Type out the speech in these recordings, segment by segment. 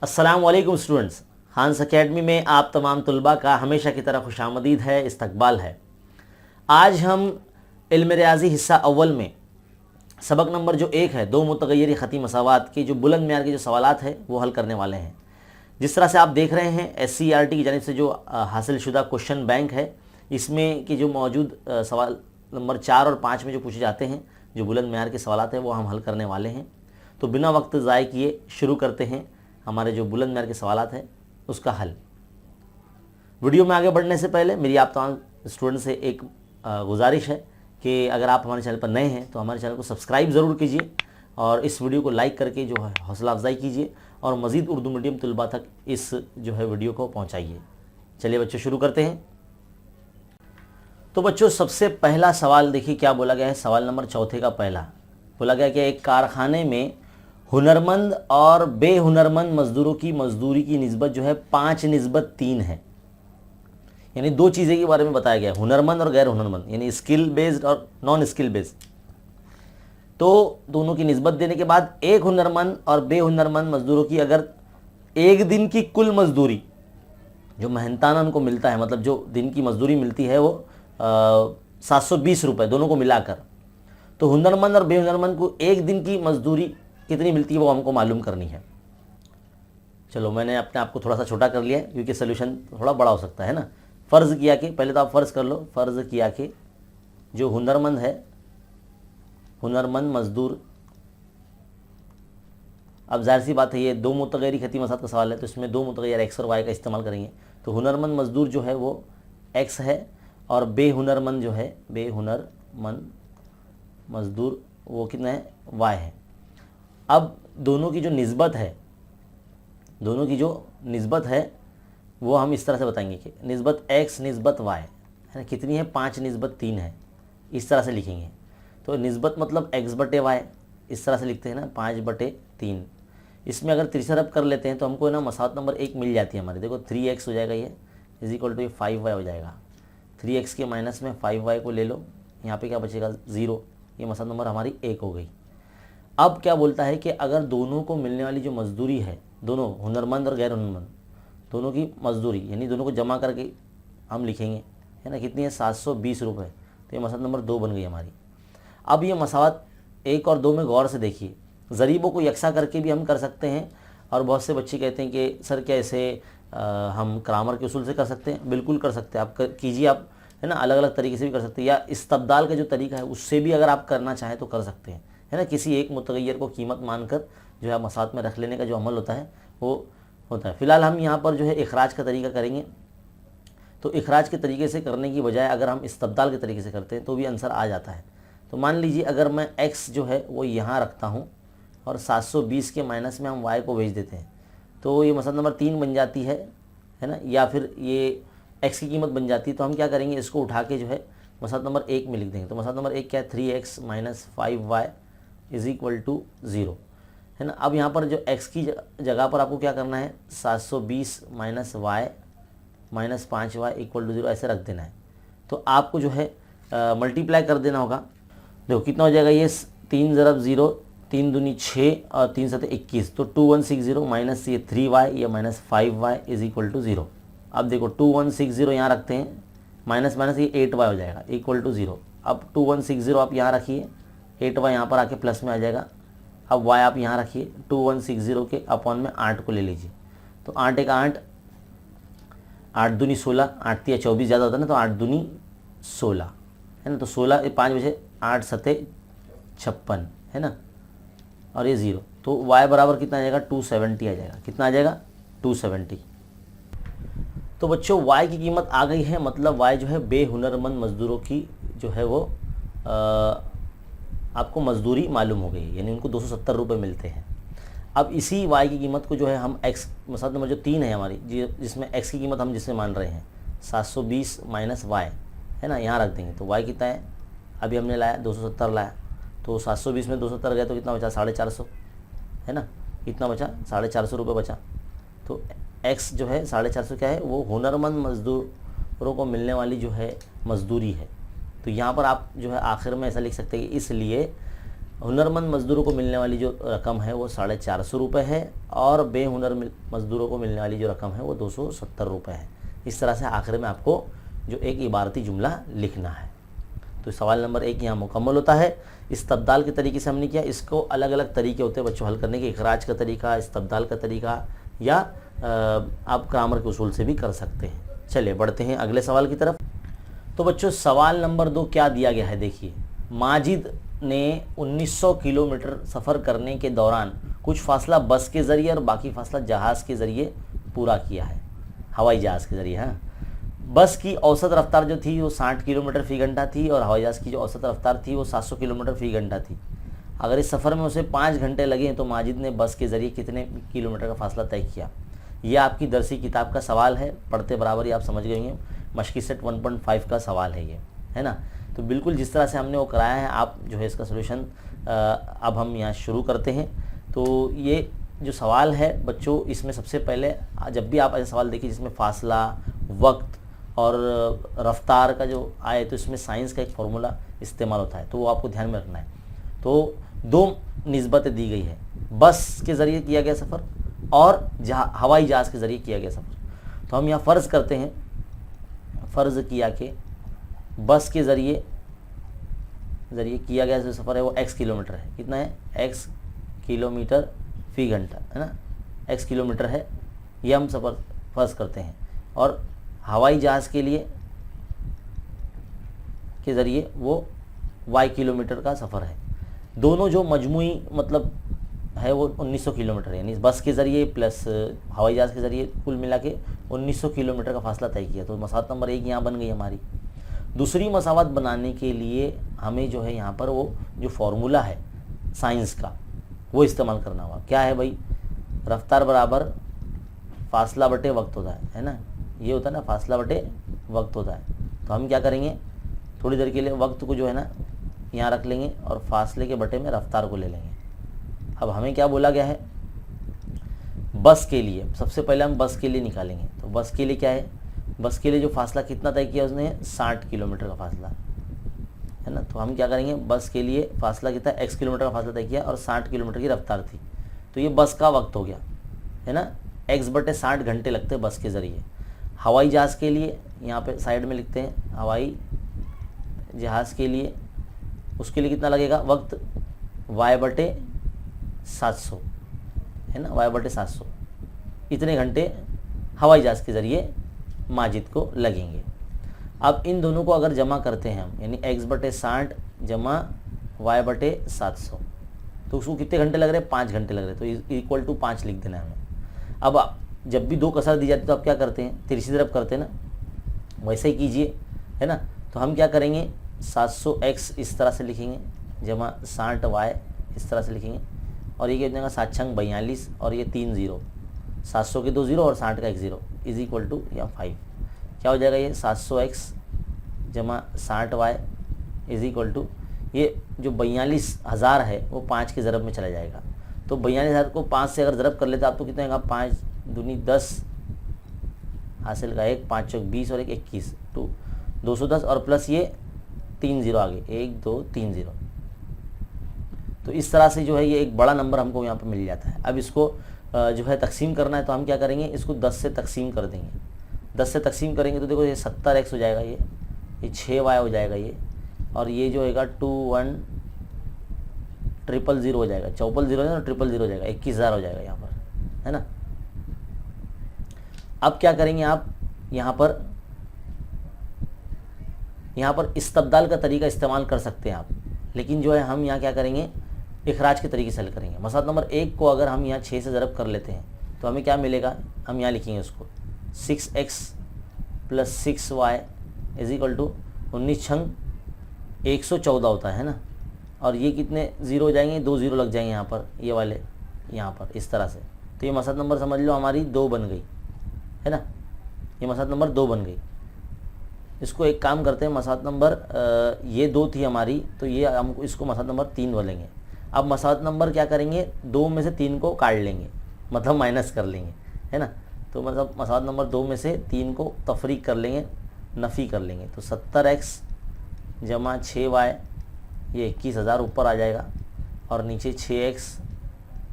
अस्सलाम वालेकुम स्टूडेंट्स, हांस अकेडमी में आप तमाम तलबा का हमेशा की तरह खुशामदीद है, इस्तकबाल है। आज हम इल्म रियाज़ी हिस्सा अव्वल में सबक नंबर जो 1 है, दो मुतग़य्यर ख़ती मसावात के जो बुलंद मेयार के जो सवालात हैं वो हल करने वाले हैं। जिस तरह से आप देख रहे हैं SCERT की जानिब से जो हासिल शुदा क्वेश्चन बैंक है, इसमें कि जो मौजूद सवाल नंबर 4 और 5 में जो पूछे जाते हैं, जो बुलंद मेयार के सवालात हैं वो हम हल करने वाले हैं। तो बिना वक्त ज़ाय किए शुरू करते हैं हमारे जो बुलंद मेयार के सवालात हैं उसका हल। वीडियो में आगे बढ़ने से पहले मेरी आप तमाम स्टूडेंट से एक गुजारिश है कि अगर आप हमारे चैनल पर नए हैं तो हमारे चैनल को सब्सक्राइब ज़रूर कीजिए और इस वीडियो को लाइक करके जो है हौसला अफजाई कीजिए और मज़ीद उर्दू मीडियम तलबा तक इस जो है वीडियो को पहुँचाइए। चलिए बच्चों शुरू करते हैं। तो बच्चों सबसे पहला सवाल देखिए क्या बोला गया है। सवाल नंबर 4 का पहला बोला गया कि एक कारखाने में हुनरमंद और बेहुनरमंद मजदूरों की मजदूरी की निस्बत जो है 5:3 है। यानी दो चीज़ें के बारे में बताया गया, हुनरमंद और गैर हुनरमंद, यानी स्किल बेस्ड और नॉन स्किल बेस्ड। तो दोनों की निस्बत देने के बाद एक हुनरमंद और बेहुनरमंद मजदूरों की अगर एक दिन की कुल मजदूरी जो मेहनताना उनको मिलता है, मतलब जो दिन की मजदूरी मिलती है वो 720 रुपये दोनों को मिलाकर, तो हुनरमंद और बेहुनरमंद को एक दिन की मजदूरी कितनी मिलती है वो हमको मालूम करनी है। चलो मैंने अपने आप को थोड़ा सा छोटा कर लिया है क्योंकि सोल्यूशन थोड़ा बड़ा हो सकता है ना। फ़र्ज़ किया कि, पहले तो आप फ़र्ज़ कर लो, फ़र्ज़ किया कि जो हुनरमंद है, हुनरमंद मज़दूर, अब जाहिर सी बात है ये दो मुतग़य्यर ख़ती मसात का सवाल है तो इसमें दो मुतग़य्यर x और y का इस्तेमाल करेंगे। तो हुनरमंद मज़दूर जो है वो x है और बेहुनरमंद जो है, बेहुनरमंद मज़दूर वो कितना है, y है। अब दोनों की जो निस्बत है, दोनों की जो निस्बत है वो हम इस तरह से बताएंगे कि निस्बत x निस्बत y है ना, कितनी है, 5:3 है, इस तरह से लिखेंगे। तो निस्बत मतलब x/y, इस तरह से लिखते हैं ना, 5/3। इसमें अगर तीसरा कर लेते हैं तो हमको ना मसावत नंबर 1 मिल जाती है हमारी। देखो 3x हो जाएगा, ये इज़ टू 5y हो जाएगा। 3x के माइनस में 5y को ले लो, यहाँ पे क्या बचेगा, 0। ये मसावत नंबर हमारी 1 हो गई। अब क्या बोलता है कि अगर दोनों को मिलने वाली जो मजदूरी है, दोनों हुनरमंद और गैर हुनरमंद दोनों की मजदूरी, यानी दोनों को जमा करके हम लिखेंगे, है ना, कितनी है, 720 रुपये। तो ये मसावत नंबर 2 बन गई हमारी। अब ये मसावत 1 और 2 में गौर से देखिए, ज़रीबों को यकसा करके भी हम कर सकते हैं। और बहुत से बच्चे कहते हैं कि सर क्या ऐसे हम ग्रामर के उसूल से कर सकते हैं? बिल्कुल कर सकते हैं, आप कीजिए, आप, है ना, अलग अलग तरीके से भी कर सकते हैं, या इस्तब्दाल का जो तरीका है उससे भी अगर आप करना चाहें तो कर सकते हैं, है ना। किसी एक मुतग़य्यर को कीमत मानकर जो है मसावत में रख लेने का जो अमल होता है वो होता है। फ़िलहाल हम यहाँ पर जो है इखराज का तरीका करेंगे। तो इखराज के तरीके से करने की बजाय अगर हम इस्तब्दाल के तरीके से करते हैं तो भी आंसर आ जाता है। तो मान लीजिए अगर मैं x जो है वो यहाँ रखता हूँ और 720 के माइनस में हम y को भेज देते हैं तो ये मसला नंबर 3 बन जाती है ना, या फिर ये x की कीमत बन जाती है। तो हम क्या करेंगे, इसको उठा के जो है मसला नंबर 1 में लिख देंगे। तो मसला नंबर 1 क्या है, 3x minus 5y is equal to 0, है ना। अब यहाँ पर जो x की जगह पर आपको क्या करना है, 720 minus y minus 5y equal to 0 ऐसे रख देना है। तो आपको जो है मल्टीप्लाई कर देना होगा। देखो कितना हो जाएगा, ये 3 ज़रब 0, 3 दूनी 6 और 3 7 21, तो 2160 माइनस ये 3y, ये minus 5y is equal to 0। अब देखो 2160 यहाँ रखते हैं, माइनस माइनस ये 8y हो जाएगा इक्वल टू 0। अब 2160 आप यहाँ रखिए, 8y यहाँ पर आके प्लस में आ जाएगा। अब y आप यहाँ रखिए, 2160 के अपॉन में 8 को ले लीजिए। तो 8 एक 8, 8 दूनी 16, 8 तिया 24 ज़्यादा होता है ना, तो 8 दूनी 16, है ना। तो 16 5 बजे 8 सते 56, है ना, और ये 0। तो y बराबर कितना आ जाएगा, 270 आ जाएगा। कितना आ जाएगा, 270। तो बच्चों y की कीमत आ गई है, मतलब y जो है बेहुनरमंद मज़दूरों की जो है वो आपको मजदूरी मालूम हो गई, यानी उनको 270 रुपये मिलते हैं। अब इसी y की कीमत को जो है हम x, मसला नंबर जो 3 है हमारी, जिसमें x की कीमत हम जिसमें मान रहे हैं 720 माइनस y, है ना, यहाँ रख देंगे। तो y कितना है, अभी हमने लाया 270 लाया, तो 720 में 270 गया तो कितना बचा, 450, है ना, कितना बचा, 450 रुपये बचा। तो x जो है 450 क्या है, वो हुनरमंद मजदूरों को मिलने वाली जो है मजदूरी है। तो यहाँ पर आप जो है आखिर में ऐसा लिख सकते हैं कि इसलिए हुनरमंद मज़दूरों को मिलने वाली जो रकम है वो 450 रुपये है और बेहुनर मज़दूरों को मिलने वाली जो रकम है वो 270 रुपये है। इस तरह से आखिर में आपको जो एक इबारती जुमला लिखना है। तो सवाल नंबर 1 यहाँ मुकम्मल होता है। इस्तब्दाल के तरीके से हमने किया, इसको अलग अलग तरीके होते हैं बच्चों हल करने के, इखराज का तरीका, इस्तब्दाल का तरीका, या आप ग्रामर के उसूल से भी कर सकते हैं। चलिए बढ़ते हैं अगले सवाल की तरफ। तो बच्चों सवाल नंबर 2 क्या दिया गया है, देखिए। माजिद ने 1900 किलोमीटर सफ़र करने के दौरान कुछ फासला बस के ज़रिए और बाकी फासला जहाज़ के ज़रिए पूरा किया है, हवाई जहाज़ के ज़रिए। हाँ, बस की औसत रफ्तार जो थी वो 60 किलोमीटर फ़ी घंटा थी और हवाई जहाज़ की जो औसत रफ्तार थी वो 700 किलोमीटर फ़ी घंटा थी। अगर इस सफ़र में उसे 5 घंटे लगे तो माजिद ने बस के ज़रिए कितने किलोमीटर का फासला तय किया। ये आपकी दरसी किताब का सवाल है, पढ़ते बराबर ही आप समझ गए हैं, मश्की सेट 1.5 का सवाल है ये, है ना। तो बिल्कुल जिस तरह से हमने वो कराया है आप जो है इसका सोल्यूशन अब हम यहाँ शुरू करते हैं। तो ये जो सवाल है बच्चों, इसमें सबसे पहले जब भी आप ऐसे सवाल देखिए जिसमें फासला, वक्त और रफ्तार का जो आए तो इसमें साइंस का एक फार्मूला इस्तेमाल होता है, तो वो आपको ध्यान में रखना है। तो 2 निस्बतें दी गई है, बस के ज़रिए किया गया सफ़र और हवाई जहाज़ के ज़रिए किया गया सफ़र। तो हम यहाँ फ़र्ज़ करते हैं, फ़र्ज़ किया कि बस के ज़रिए किया गया जो सफ़र है वो x किलोमीटर है। कितना है? x किलोमीटर फ़ी घंटा, है ना, x किलोमीटर है, ये हम सफ़र फ़र्ज़ करते हैं। और हवाई जहाज़ के लिए के ज़रिए वो y किलोमीटर का सफ़र है। दोनों जो मजमूई मतलब है वो 1900 किलोमीटर है, यानी बस के ज़रिए प्लस हवाई जहाज़ के ज़रिए कुल मिला के 1900 किलोमीटर का फासला तय किया। तो मसावत नंबर 1 यहाँ बन गई हमारी। दूसरी मसावत बनाने के लिए हमें जो है यहाँ पर वो जो फार्मूला है साइंस का वो इस्तेमाल करना होगा। क्या है भाई? रफ्तार बराबर फासला बटे वक्त होता है ना, ये होता है ना, फासला बटे वक्त होता है। तो हम क्या करेंगे, थोड़ी देर के लिए वक्त को जो है ना यहाँ रख लेंगे और फासले के बटे में रफ्तार को ले लेंगे। अब हमें क्या बोला गया है, बस के लिए सबसे पहले हम बस के लिए निकालेंगे। तो बस के लिए क्या है, बस के लिए जो फासला कितना तय किया उसने, 60 किलोमीटर का फासला, है ना। तो हम क्या करेंगे, बस के लिए फासला कितना, x किलोमीटर का फासला तय किया और 60 किलोमीटर की रफ्तार थी। तो ये बस का वक्त हो गया, है ना, x बटे 60 घंटे लगते हैं बस के ज़रिए। हवाई जहाज़ के लिए यहाँ पे साइड में लिखते हैं, हवाई जहाज़ के लिए उसके लिए कितना लगेगा वक्त, y बटे 700, है ना, y बटे 700, इतने घंटे हवाई जहाज़ के ज़रिए माजिद को लगेंगे। अब इन दोनों को अगर जमा करते हैं हम, यानी x बटे 60 जमा y बटे 700, तो उसको कितने घंटे लग रहे हैं, 5 घंटे लग रहे हैं। तो इक्वल टू 5 लिख देना है हमें। अब जब भी 2 कसर दी जाती है तो आप क्या करते हैं, तिरछी तरफ करते हैं ना, वैसे ही कीजिए, है ना। तो हम क्या करेंगे, 700x इस तरह से लिखेंगे जमा 60y इस तरह से लिखेंगे, और ये क्या हो जाएगा 7 छंग 42 और ये 3 0, 700 के 2 0 और 60 का 1 0 इज इक्वल टू या 5। क्या हो जाएगा ये 700x जमा 60y इज इक्वल टू, ये जो 42,000 है वो 5 के ज़रब में चला जाएगा। तो 42,000 को 5 से अगर ज़रब कर लेते आप तो कितना होगा, 5 दूनी 10 हासिल का 1, 5 चौक 20 और 1 21, तो 210 और प्लस ये 3 0 आगे, 1 2 3 0। तो इस तरह से जो है ये एक बड़ा नंबर हमको यहाँ पर मिल जाता है। अब इसको जो है तकसीम करना है, तो हम क्या करेंगे, इसको 10 से तकसीम कर देंगे। 10 से तकसीम करेंगे तो देखो ये 70x हो जाएगा, ये 6y हो जाएगा ये, और ये जो होगा 21,000 हो जाएगा, 44,000 हो जाएगा, 000 हो जाएगा, 21,000 हो जाएगा यहाँ पर, है ना। अब क्या करेंगे आप, यहाँ पर इस्तब्दाल का तरीका इस्तेमाल कर सकते हैं आप, लेकिन जो है हम यहाँ क्या करेंगे, इखराज के तरीके से हल करेंगे। मसला नंबर 1 को अगर हम यहाँ 6 से ज़रब कर लेते हैं तो हमें क्या मिलेगा, हम यहाँ लिखेंगे उसको 6x plus 6y is equal to 19 छंग 114 होता है ना, और ये कितने 0 हो जाएंगे, 2 0 लग जाएंगे यहाँ पर, ये वाले यहाँ पर इस तरह से। तो ये मसला नंबर समझ लो हमारी 2 बन गई, है ना, ये मसला नंबर 2 बन गई। इसको एक काम करते हैं, मसला नंबर ये 2 थी हमारी, तो ये हम इसको मसला नंबर 3 बोलेंगे। अब मसला नंबर क्या करेंगे, 2 में से 3 को काट लेंगे, मतलब माइनस कर लेंगे, है ना। तो मतलब मसला नंबर 2 में से 3 को तफरीक कर लेंगे, नफ़ी कर लेंगे। तो 70x जमा 6y ये 21,000 ऊपर आ जाएगा, और नीचे 6x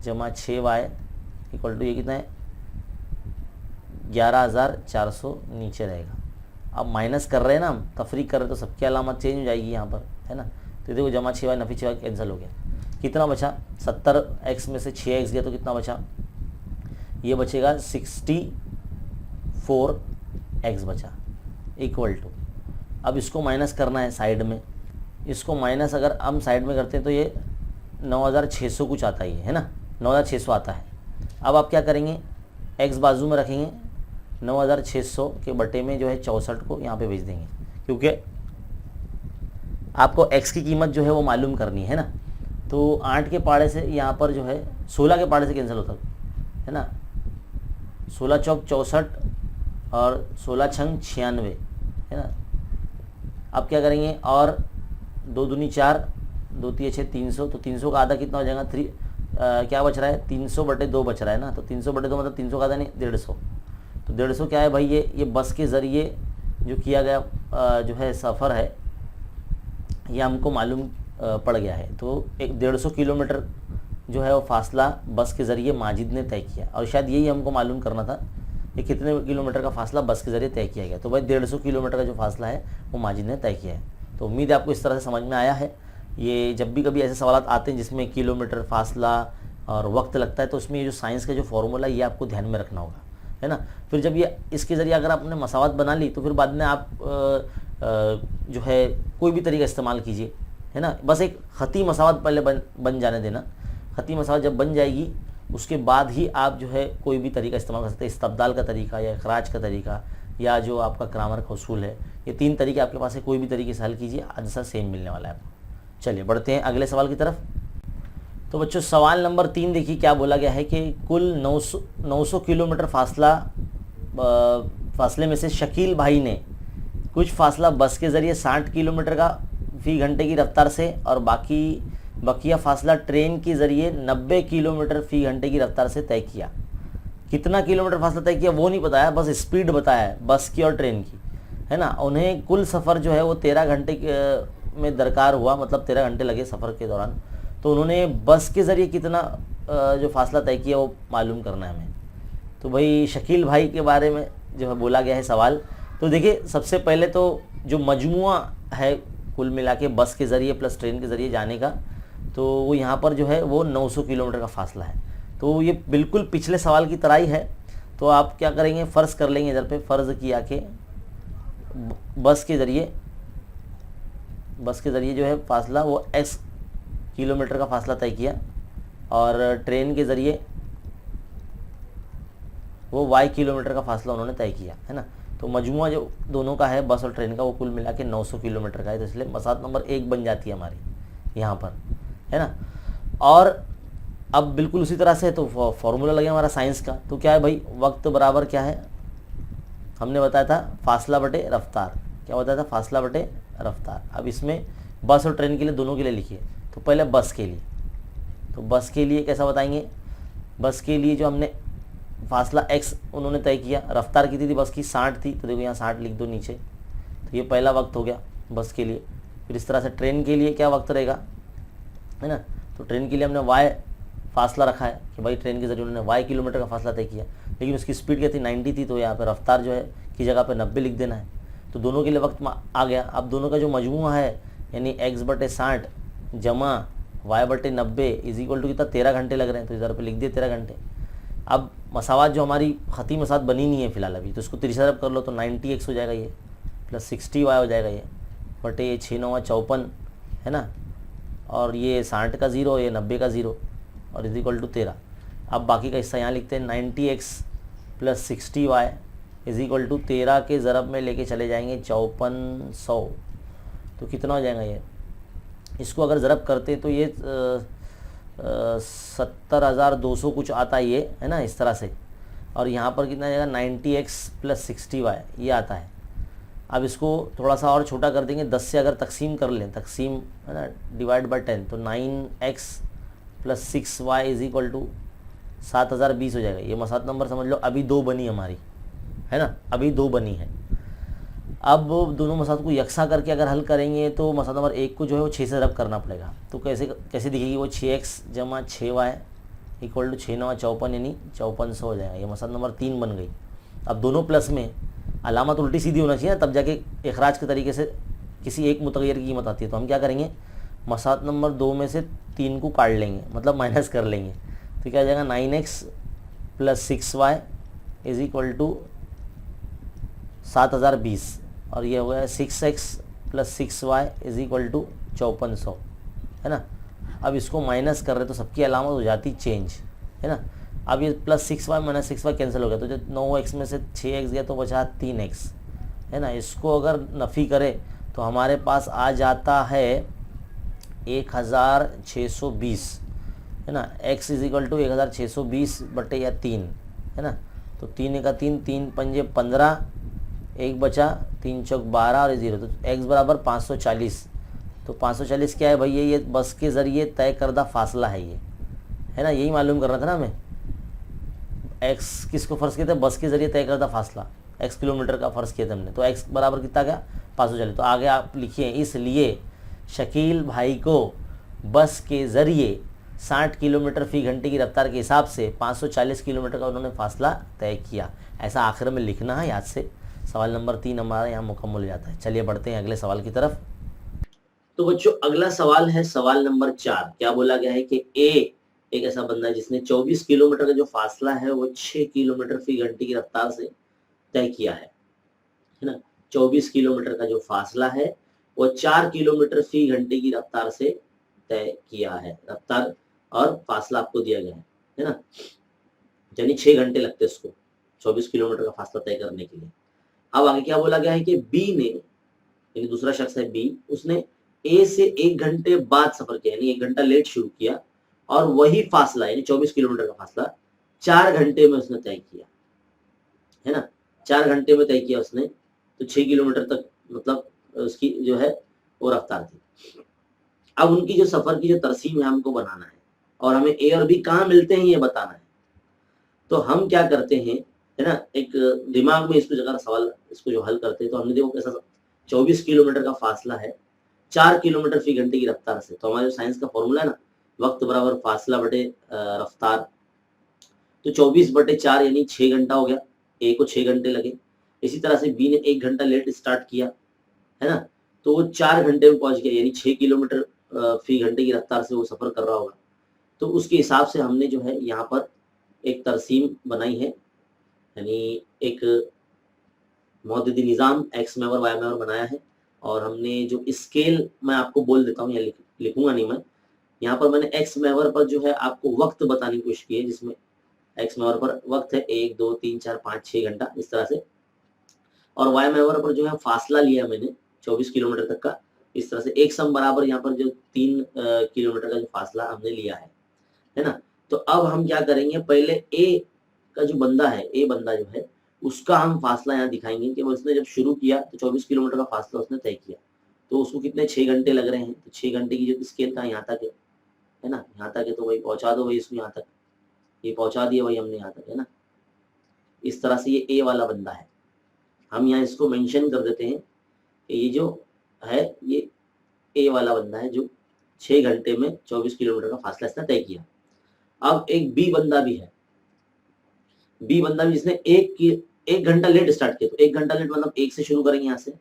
जमा 6y इक्वल टू ये कितना है 11,400 नीचे रहेगा। अब माइनस कर रहे हैं ना हम, तफरीक कर रहे हैं, तो सबकी अलामत चेंज हो जाएगी यहाँ पर, है ना। तो देखो जमा 6y नफी 6y कैंसिल हो गया। कितना बचा 70x में से 6x गया तो कितना बचा, ये बचेगा 64x बचा इक्वल टू। अब इसको माइनस करना है साइड में, इसको माइनस अगर हम साइड में करते हैं तो ये 9,600 कुछ आता ही है ना, 9,600 आता है। अब आप क्या करेंगे, x बाजू में रखेंगे, 9,600 के बटे में जो है 64 को यहाँ पे भेज देंगे, क्योंकि आपको x की कीमत जो है वो मालूम करनी है ना। तो 8 के पाड़े से यहाँ पर जो है 16 के पाड़े से कैंसिल होता है ना, 16 चौक 64 और 16 छंग 96 है ना। अब क्या करेंगे, और 2 दूनी 4, 2 तिये 6, 300, तो 300 का आधा कितना हो जाएगा, क्या बच रहा है 300 बटे 2 बच रहा है ना। तो 300 बटे 2 मतलब 300 का आधा नहीं 150। तो 150 क्या है भाई, ये बस के ज़रिए जो किया गया जो है सफ़र है, ये हमको मालूम पड़ गया है। तो 150 किलोमीटर जो है वो फासला बस के ज़रिए माजिद ने तय किया, और शायद यही हमको मालूम करना था कि कितने किलोमीटर का फासला बस के ज़रिए तय किया गया। तो भाई 150 किलोमीटर का जो फासला है वो माजिद ने तय किया है। तो उम्मीद है आपको इस तरह से समझ में आया है। ये जब भी कभी ऐसे सवाल आते हैं जिसमें किलोमीटर, फासला और वक्त लगता है, तो उसमें ये जो साइंस का जो फॉर्मूला ये आपको ध्यान में रखना होगा, है ना। फिर जब ये इसके ज़रिए अगर आपने मसावत बना ली तो फिर बाद में आप जो है कोई भी तरीका इस्तेमाल कीजिए, है ना। बस एक ख़ती मसावत पहले बन जाने देना। ख़ती मसावत जब बन जाएगी उसके बाद ही आप जो है कोई भी तरीका इस्तेमाल कर सकते हैं, इस्तब्दाल का तरीका या इखराज का तरीका या जो आपका ग्रामर का उसूल है। ये 3 तरीके आपके पास है, कोई भी तरीके से हल कीजिए, आंसर सेम मिलने वाला है आपको। चलिए बढ़ते हैं अगले सवाल की तरफ। तो बच्चों सवाल नंबर 3 देखिए क्या बोला गया है कि कुल 900 किलोमीटर फासले में से शकील भाई ने कुछ फासला बस के ज़रिए 60 किलोमीटर का फ़ी घंटे की रफ्तार से और बकिया फासला ट्रेन के ज़रिए 90 किलोमीटर फ़ी घंटे की रफ्तार से तय किया। कितना किलोमीटर फासला तय किया वो नहीं बताया, बस स्पीड बताया है बस की और ट्रेन की, है ना। उन्हें कुल सफ़र जो है वो 13 घंटे में दरकार हुआ, मतलब 13 घंटे लगे सफ़र के दौरान। तो उन्होंने बस के ज़रिए कितना जो फासला तय किया वो मालूम करना है हमें। तो भाई शकील भाई के बारे में जो है बोला गया है सवाल। तो देखिए सबसे पहले तो जो मजमुआ है कुल मिला के बस के ज़रिए प्लस ट्रेन के ज़रिए जाने का, तो वो यहाँ पर जो है वो 900 किलोमीटर का फासला है। तो ये बिल्कुल पिछले सवाल की तरह ही है। तो आप क्या करेंगे, फ़र्ज़ कर लेंगे, इधर पे फ़र्ज़ किया कि बस के ज़रिए जो है फासला वो x किलोमीटर का फासला तय किया और ट्रेन के ज़रिए वो y किलोमीटर का फासला उन्होंने तय किया, है ना। तो मजमुआ जो दोनों का है बस और ट्रेन का वो कुल मिला के 900 किलोमीटर का है। तो इसलिए मसात नंबर 1 बन जाती है हमारी यहाँ पर, है ना। और अब बिल्कुल उसी तरह से तो फॉर्मूला लगे हमारा साइंस का। तो क्या है भाई, वक्त बराबर क्या है, हमने बताया था फासला बटे रफ्तार। क्या बताया था, फासला बटे रफ्तार। अब इसमें बस और ट्रेन के लिए दोनों के लिए लिखिए। तो पहले बस के लिए, तो बस के लिए कैसा बताएंगे, बस के लिए जो हमने फासला x उन्होंने तय किया, रफ्तार कितनी थी बस की 60 थी, तो देखो यहाँ 60 लिख दो नीचे। तो ये पहला वक्त हो गया बस के लिए। फिर इस तरह से ट्रेन के लिए क्या वक्त रहेगा, है ना। तो ट्रेन के लिए हमने y फासला रखा है कि भाई ट्रेन के जरिए उन्होंने y किलोमीटर का फासला तय किया, लेकिन उसकी स्पीड क्या थी 90 थी, तो यहाँ पर रफ्तार जो है की जगह पर 90 लिख देना है। तो दोनों के लिए वक्त आ गया। अब दोनों का जो मजमूआ है यानी x बटे 60 जमा y बटे 90 इज इक्वल टू कितना 13 घंटे लग रहे हैं, तो इधर पे लिख दिए 13 घंटे। अब मसावात जो हमारी ख़ती मसावत बनी नहीं है फिलहाल अभी, तो इसको 30 तरफ कर लो तो 90x हो जाएगा ये, प्लस 60y हो जाएगा ये, बटे ये 6 9 54, है ना। और ये 60 का 0, ये 90 का 0 और इज इक्वल टू 13। अब बाकी का हिस्सा यहाँ लिखते हैं 90x plus 60y is equal to 13 के ज़रब में लेके चले जाएंगे 5400। तो कितना हो जाएगा ये, इसको अगर ज़रब करते तो ये 70,200 कुछ आता है ये, है ना, इस तरह से। और यहाँ पर कितना जाएगा 90x प्लस 60y ये आता है। अब इसको थोड़ा सा और छोटा कर देंगे, 10 से अगर तकसीम कर लें, तकसीम है ना, डिवाइड बाय 10, तो 9x plus 6y is equal to 7020 हो जाएगा। ये मसात नंबर समझ लो अभी 2 बनी हमारी, है ना, अभी 2 बनी है। अब दोनों मसात को यकसा करके अगर हल करेंगे तो मसात नंबर 1 को जो है वो 6 से रब करना पड़ेगा। तो कैसे कैसे दिखेगी वो, 6x जमा 6y इक्वल टू 6 9 54 यानी 5400 हो जाएगा। ये मसात नंबर 3 बन गई। अब दोनों प्लस में अलामत उल्टी सीधी होना चाहिए, तब जाके इखराज के तरीके से किसी एक मुतगैर की कीमत आती है। तो हम क्या करेंगे, मसात नंबर 2 में से 3 को काट लेंगे, मतलब माइनस कर लेंगे। तो क्या आ जाएगा 9x plus 6y is equal to 7020 और ये हो गया 6x plus 6y is equal to 5400, है ना। अब इसको माइनस कर रहे तो सबकी अलामत हो जाती चेंज, है ना। अब ये plus 6y minus 6y cancel हो गया, तो जो 9x में से 6x गया तो बचा 3x, है ना। इसको अगर नफ़ी करें तो हमारे पास आ जाता है 1620, है ना। x इज इक्वल टू 1620 बटे या 3, है ना। तो 3 का 3, 3 पंजे 15, एक बचा 3 चौक 12 और 0, तो x बराबर 540। तो 540 क्या है भाई, ये बस के ज़रिए तय करदा फासला है ये, है ना। यही मालूम करना था ना हमें, x किसको फ़र्ज़ किया था, बस के ज़रिए तय करदा फासला, x किलोमीटर का फ़र्ज़ किया था हमने। तो x बराबर कितना गया 540। तो आगे आप लिखिए, इसलिए शकील भाई को बस के ज़रिए 60 किलोमीटर फ़ी घंटे की रफ्तार के हिसाब से 540 किलोमीटर का उन्होंने फासला तय किया। ऐसा आखिर में लिखना है याद से। सवाल नंबर 3 हमारा यहाँ मुकम्मल हो जाता है। चलिए बढ़ते हैं अगले सवाल की तरफ। तो बच्चों अगला सवाल है सवाल नंबर 4। क्या बोला गया है कि ए एक ऐसा बंदा है जिसने 24 किलोमीटर का जो फासला है वो 6 किलोमीटर फ़ी घंटे की रफ्तार से तय किया है ना। 24 किलोमीटर का जो फासला है वो 4 किलोमीटर फ़ी घंटे की रफ्तार से तय किया है। रफ्तार और फासला आपको दिया गया है ना, यानी 6 घंटे लगते इसको 24 किलोमीटर का फासला तय करने के लिए। अब आगे क्या बोला गया है कि बी ने, यानी दूसरा शख्स है बी, उसने ए से 1 घंटे बाद सफर किया, यानी 1 घंटा लेट शुरू किया और वही फासला यानी 24 किलोमीटर का फासला 4 घंटे में उसने तय किया, है ना। 4 घंटे में तय किया उसने, तो 6 किलोमीटर तक मतलब उसकी जो है वो रफ्तार थी। अब उनकी जो सफर की जो तरसीम है हमको बनाना है और हमें ए और बी कहाँ मिलते हैं ये बताना है। तो हम क्या करते हैं, है ना, एक दिमाग में इसको जगह सवाल इसको जो हल करते हैं तो हमने देखो कैसा 24 किलोमीटर का फासला है 4 किलोमीटर फ़ी घंटे की रफ्तार से। तो हमारे जो साइंस का फॉर्मूला है ना, वक्त बराबर फासला बटे रफ्तार, तो 24 बटे 4 यानी 6 घंटा हो गया, ए को 6 घंटे लगे। इसी तरह से बी ने 1 घंटा लेट स्टार्ट किया, है ना, तो वो 4 घंटे में पहुंच गया, यानी 6 किलोमीटर फ़ी घंटे की रफ्तार से वो सफ़र कर रहा होगा। तो उसके हिसाब से हमने जो है यहाँ पर एक तरसीम बनाई है, यानी एक मौजूदी निज़ाम एक्स में और वाई में और बनाया है। और हमने जो स्केल मैं आपको बोल देता हूँ, या लिखूंगा नहीं मैं, यहाँ पर मैंने एक्स मेवर पर जो है आपको वक्त बताने की कोशिश की है, जिसमें एक्स मेवर पर वक्त है 1 2 3 4 5 6 घंटा इस तरह से, और वाई मेवर पर जो है फासला लिया मैंने 24 किलोमीटर तक का इस तरह से। एक सम बराबर यहाँ पर जो 3 किलोमीटर का जो फासला हमने लिया है ना। तो अब हम क्या करेंगे, पहले ए का जो बंदा है, ए बंदा जो है उसका हम फासला यहाँ दिखाएंगे कि उसने जब शुरू किया तो 24 किलोमीटर का फासला उसने तय किया, तो उसको कितने 6 घंटे लग रहे हैं। तो 6 घंटे की जो स्केल था यहाँ तक है ना, यहाँ तक है, तो वही पहुंचा दो भाई इसको यहाँ तक, ये पहुंचा दिया भाई हमने यहाँ तक, है ना। इस तरह से ये ए वाला बंदा है, हम यहाँ इसको मेंशन कर देते हैं कि ये जो है ये ए वाला बंदा है जो 6 घंटे में 24 किलोमीटर का फासला इसने तय किया। अब एक बी बंदा भी है, बी बंदा भी जिसने एक घंटा लेट स्टार्ट किया। तो 1 घंटा लेट मतलब 1 से शुरू करेंगे यहाँ से,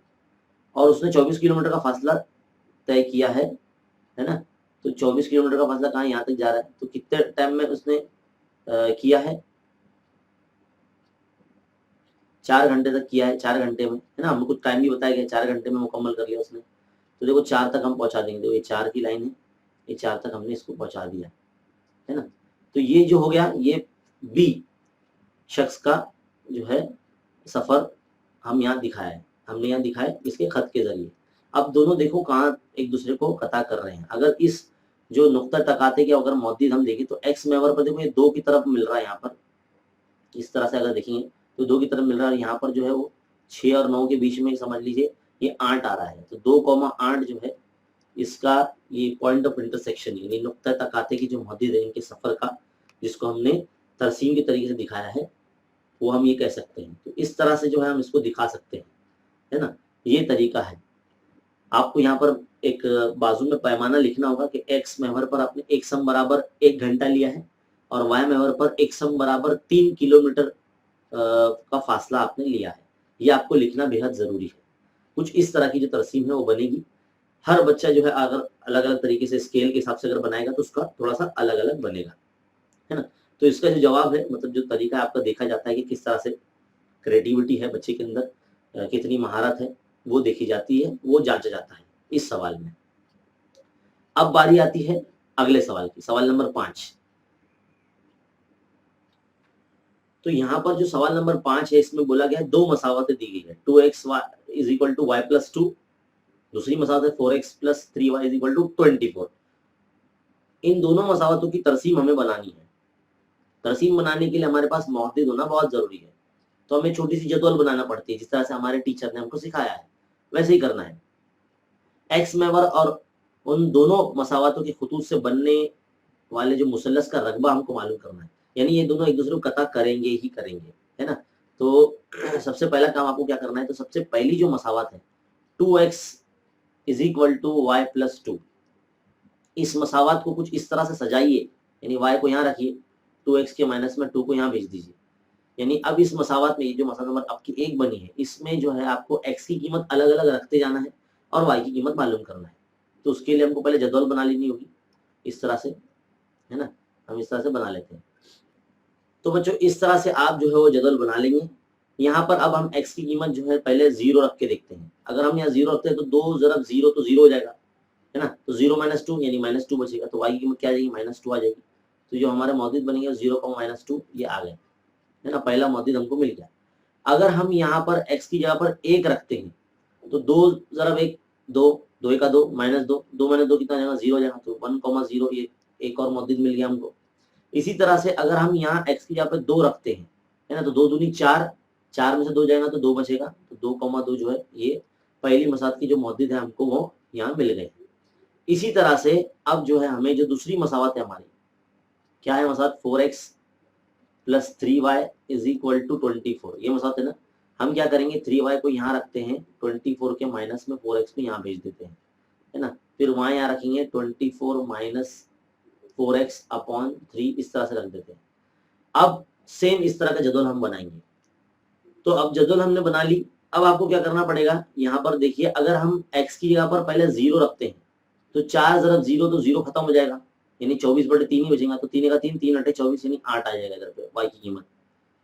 और उसने 24 किलोमीटर का फासला तय किया है ना। तो 24 किलोमीटर का फासला कहाँ यहाँ तक जा रहा है, तो कितने टाइम में उसने किया है, 4 घंटे तक किया है, 4 घंटे में, है ना। हमको कुछ टाइम भी बताया गया, 4 घंटे में मुकम्मल कर लिया उसने। तो देखो 4 तक हम पहुंचा देंगे, तो ये 4 की लाइन है, ये 4 तक हमने इसको पहुंचा दिया, है ना। तो ये जो हो गया ये बी शख्स का जो है सफर हम यहाँ दिखाया है, हमने यहाँ दिखाया इसके खत के जरिए। अब दोनों देखो कहाँ एक दूसरे को कता कर रहे हैं। अगर इस जो नुक्ता टकाते के अगर मौजूद हम देखें तो एक्स मेवर पर देखो ये 2 की तरफ मिल रहा है, यहाँ पर इस तरह से अगर देखेंगे तो 2 की तरफ मिल रहा है, यहाँ पर जो है वो 6 और 9 के बीच में समझ लीजिए ये 8 आ रहा है। तो 2,8 जो है इसका ये पॉइंट ऑफ इंटरसेक्शन यानी नुक्ता टकाते की जो मौजूद है इनके सफर का, जिसको हमने तरसीम के तरीके से दिखाया है, वो हम ये कह सकते हैं। तो इस तरह से जो है हम इसको दिखा सकते हैं, है ना। ये तरीका है। आपको यहाँ पर एक बाजू में पैमाना लिखना होगा कि एक्स महवर पर आपने एक सम बराबर 1 घंटा लिया है और वाई महवर पर एक सम बराबर 3 किलोमीटर का फासला आपने लिया है। ये आपको लिखना बेहद जरूरी है। कुछ इस तरह की जो तरसीम है वो बनेगी। हर बच्चा जो है अगर अलग अलग तरीके से स्केल के हिसाब से अगर बनाएगा तो उसका थोड़ा सा अलग अलग बनेगा, है ना। तो इसका जो जवाब है, मतलब जो तरीका आपका देखा जाता है कि किस तरह से क्रिएटिविटी है बच्चे के अंदर, कितनी महारत है वो देखी जाती है, वो जांचा जाता है इस सवाल में। अब बारी आती है अगले सवाल की, सवाल नंबर 5। तो यहाँ पर जो सवाल नंबर 5 है इसमें बोला गया है दो मसावतें दी गई है, 2x is equal to Y plus 2, दूसरी मसावत है 4x plus 3y is equal to 24। इन दोनों मसावतों की तरसीम हमें बनानी है। तरसीम बनाने के लिए हमारे पास मौजूद होना बहुत जरूरी है। तो हमें छोटी सी जदवल बनाना पड़ती है, जिस तरह से हमारे टीचर ने हमको सिखाया है वैसे ही करना है। एक्स महवर और उन दोनों मसावतों के खुतूत से बनने वाले जो मुसल्लस का रकबा हमको मालूम करना है, यानी ये दोनों एक दूसरे को कता करेंगे ही करेंगे, है ना। तो सबसे पहला काम आपको क्या करना है, तो सबसे पहली जो मसावत है 2x is equal to Y plus 2, इस मसावत को कुछ इस तरह से सजाइए, यानी y को यहाँ रखिए, 2x के माइनस में 2 को यहाँ भेज दीजिए। यानी अब इस मसावत में ये जो मसावत नंबर आपकी 1 बनी है, इसमें जो है आपको x की कीमत अलग अलग रखते जाना है और y की कीमत मालूम करना है। तो उसके लिए हमको पहले जदवल बना लेनी होगी इस तरह से, है ना। हम इस तरह से बना लेते हैं। तो बच्चों इस तरह से आप जो है वो जदवल बना लेंगे। यहाँ पर अब हम x की कीमत जो है पहले 0 रख के देखते हैं। अगर हम यहाँ 0 रखते हैं तो 2 ज़रब 0 तो 0 हो जाएगा, है ना। तो 0 माइनस 2 यानी माइनस 2 बचेगा, तो y की कीमत क्या आ जाएगी, माइनस 2 आ जाएगी। तो जो हमारे मौजूद बनेंगे 0 माइनस 2 ये आ गए, है ना। पहला मौजूद हमको मिल गया। अगर हम यहाँ पर x की जगह पर 1 रखते हैं तो 2 ज़रब 1 2, 2 का 2 माइनस 2, 2 माइनस 2 कितना आ जाएगा, 0 हो जाएगा। तो 1,0 ये एक और मौजूद मिल गया हमको। इसी तरह से अगर हम यहाँ x की जगह पर 2 रखते हैं, है ना, तो 2 दूनी 4, 4 में से 2 जाएगा तो 2 बचेगा। तो 2,2 जो है ये पहली मसावत की जो मौजूद है हमको वो यहाँ मिल गए। इसी तरह से अब जो है हमें जो दूसरी मसावत है हमारी क्या है, मसावत 4x plus 3y is equal to 24, ये मसावत है ना। हम क्या करेंगे, 3y को यहाँ रखते हैं, 24 के माइनस में 4x को यहाँ भेज देते हैं, है ना। फिर वहाँ यहाँ रखेंगे 24 माइनस 4x अपॉन 3, इस तरह से रख देते हैं। अब सेम इस तरह का जदवल हम बनाएंगे। तो अब जदवल हमने बना ली। अब आपको क्या करना पड़ेगा, यहाँ पर देखिए अगर हम x की जगह पर पहले 0 रखते हैं तो 4 ज़रब 0 तो 0 खत्म हो जाएगा, यानी 24/3 ही बचेगा। तो 3 का 3, 3 8 24 यानी 8 आ जाएगा इधर पे y की कीमत।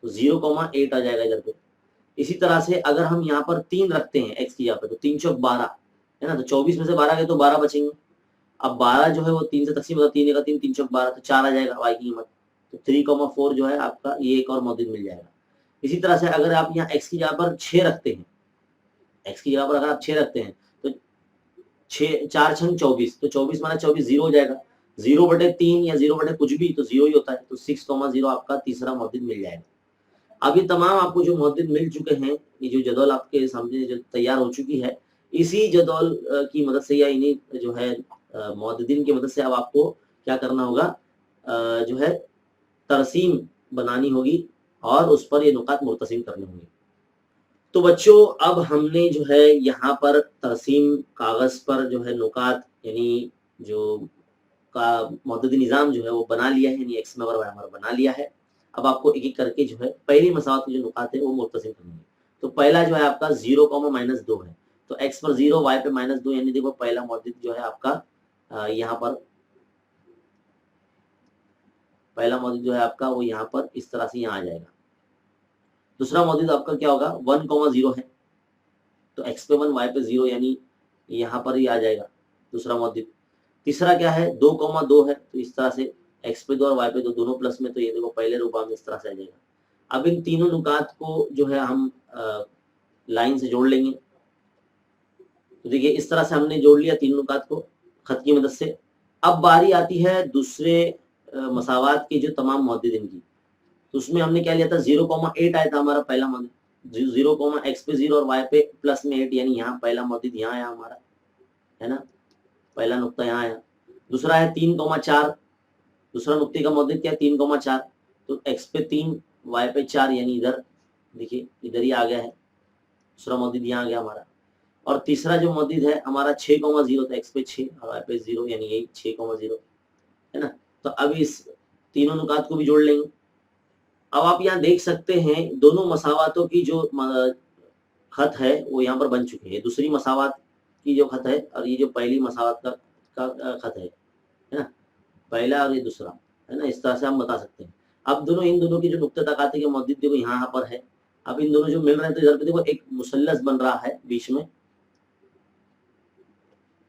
तो 0,8 आ जाएगा इधर पे। इसी तरह से अगर हम यहाँ पर 3 रखते हैं x की जगह पे तो 3 चौक 12, है ना। तो 24 में से 12 गए तो 12 बचेंगे। अब 12 जो है वो 3 से तकसीम होगा, 3 का 3, 3 चौक 12, तो 4 आ जाएगा y की कीमत। तो 3,4 जो है आपका ये एक और मौजूद मिल जाएगा। इसी तरह से अगर आप यहाँ x की जगह पर 6 रखते हैं, x की जगह पर अगर आप 6 रखते हैं तो 6 4 छंग 24, तो 24 माना 24 0 हो जाएगा। 0/3 या 0 कुछ भी तो 0 ही होता है। तो 6,0 आपका तीसरा मौजूद मिल जाएगा। अब ये तमाम आपको जो मौजूद मिल चुके हैं, ये जो जदवल आपके सामने जो तैयार हो चुकी है, इसी जदवल की मदद से या इन्हीं जो है मौजूदीन की मदद से अब आपको क्या करना होगा, जो है तरसीम बनानी होगी और उस पर ये नुकात मुर्तसिम करने होंगे। तो बच्चों अब हमने जो है यहाँ पर तरसीम कागज पर जो है नुकात यानी जो का मौजूदी निज़ाम जो है वो बना लिया है, यानी एक्स महवर वाई महवर बना लिया है। अब आपको एक एक करके जो है पहली मसावत की जो नुकात है वो मुर्तसिम करनी है। तो पहला जो है आपका 0, -2 है, तो x पर 0 y पे -2, यानी देखो पहला मौजूद जो है आपका यहाँ पर पहला मौजूद जो है आपका वो यहाँ पर इस तरह से यहाँ आ जाएगा। दूसरा मौजूद आपका क्या होगा, 1,0 है, तो x पे 1 y पे 0 यानी यहाँ पर ही आ जाएगा दूसरा मौजूद। तीसरा क्या है, 2,2 है, तो इस तरह से x पे 2 और y पे 2 दोनों प्लस में, तो ये देखो पहले रूपा में इस तरह से आ जाएगा। अब इन तीनों नुकात को जो है हम लाइन से जोड़ लेंगे। तो देखिए इस तरह से हमने जोड़ लिया तीन नुकात को खत की मदद से। अब बारी आती है दूसरे मसावात की जो तमाम मौजूद की। तो उसमें हमने क्या लिया था, 0,8 आया था हमारा पहला मौजूद, 0, x पे 0 और y पे प्लस में 8, यानी यहाँ पहला मौजूद यहाँ आया हमारा, है ना, पहला नुक्ता यहाँ आया। दूसरा है 3,4, दूसरा नुक्ते का मौजूद क्या है 3,4, तो x पे 3 y पे 4, यानी इधर देखिए इधर ही आ गया है, दूसरा मौजूद यहाँ आ गया हमारा। और तीसरा जो मौजूद है हमारा 6,0 तो एक्स पे 6 और वाई पे 0, यानी यही 6,0 है ना। तो अब इस तीनों नुकात को भी जोड़ लेंगे। अब आप यहाँ देख सकते हैं दोनों मसावातों की जो खत है वो यहाँ पर बन चुके हैं। दूसरी मसावत की जो खत है और ये जो पहली मसावत का खत है ना, पहला और ये दूसरा, है ना। इस तरह से हम बता सकते हैं। अब दोनों इन दोनों की जो नुक्ते तकाते की मौजूद देखो यहाँ पर है। अब इन दोनों जो मिल रहे हैं तो इधर पे देखो एक मुसल्लस बन रहा है बीच में,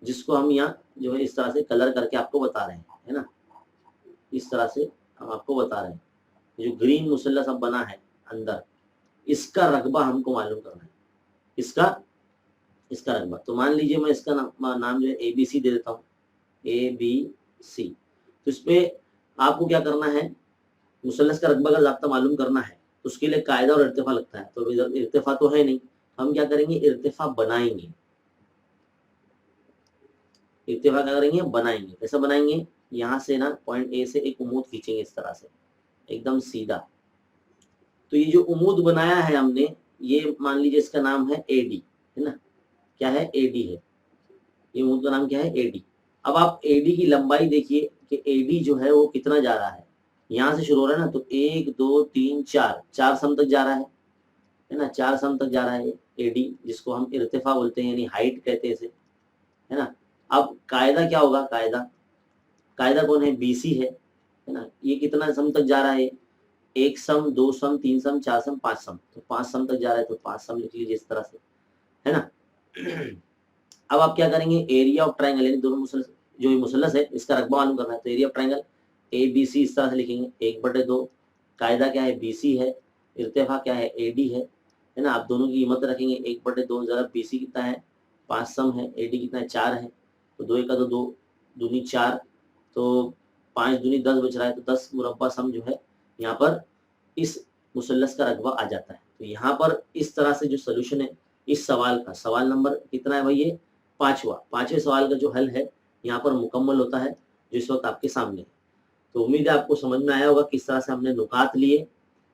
जिसको हम यहाँ जो है इस तरह से कलर करके आपको बता रहे हैं, है ना। इस तरह से हम आपको बता रहे हैं जो ग्रीन मुसल्लस अब बना है अंदर, इसका रकबा हमको मालूम करना है। इसका रकबा तो मान लीजिए मैं इसका नाम जो है ABC दे देता हूँ, ABC। तो इस पे आपको क्या करना है, मुसल्लस का रकबा का ज़ाब्ता मालूम करना है तो उसके लिए कायदा और इर्तिफा लगता है। तो इधर इर्तिफा तो है नहीं, हम क्या करेंगे, इर्तिफा बनाएंगे। इर्तिफा क्या करेंगे, बनाएंगे। कैसे बनाएंगे, यहाँ से ना पॉइंट ए से एक उमूद खींचेंगे इस तरह से एकदम सीधा। तो ये जो उमूद बनाया है हमने, ये मान लीजिए इसका नाम है AD, है ना। क्या है, AD है। ये उमूद का नाम क्या है, AD। अब आप AD की लंबाई देखिए कि AD जो है वो कितना जा रहा है। यहाँ से शुरू हो रहा है ना, तो 1 2 3 4 4 सम तक जा रहा है ना। 4 सम तक जा रहा है AD, जिसको हम इर्तिफा बोलते हैं, यानी हाइट कहते हैं इसे, है ना। अब कायदा क्या होगा, कायदा कौन है, BC है ना। ये कितना सम तक जा रहा है, 1 सम 2 सम 3 सम 4 सम 5 सम, तो 5 सम तक जा रहा है तो 5 सम लिख लीजिए इस तरह से, है ना। अब आप क्या करेंगे, एरिया ऑफ ट्राइंगल, यानी दोनों मुसल्लस, जो ये मुसल्लस है इसका रकबा मालूम करना है, तो एरिया ऑफ ट्राइंगल ABC इस तरह से लिखेंगे 1/2। कायदा क्या है, BC है। इर्तिफा क्या है, AD है ना। आप दोनों की कीमत रखेंगे 1/2। जरा BC कितना है, 5 सम है, AD कितना है, 4 है। तो 2 1 2 2 दूनी 4, तो 5 दूनी 10 बच रहा है, तो 10 मुरब्बा सम जो है यहाँ पर इस मुसल्लस का रकबा आ जाता है। तो यहाँ पर इस तरह से जो सोल्यूशन है इस सवाल का, सवाल नंबर कितना है भाई, ये पांचवें सवाल का जो हल है यहाँ पर मुकम्मल होता है, जो इस वक्त आपके सामने है। तो उम्मीद है आपको समझ में आया होगा किस तरह से हमने नुकात लिए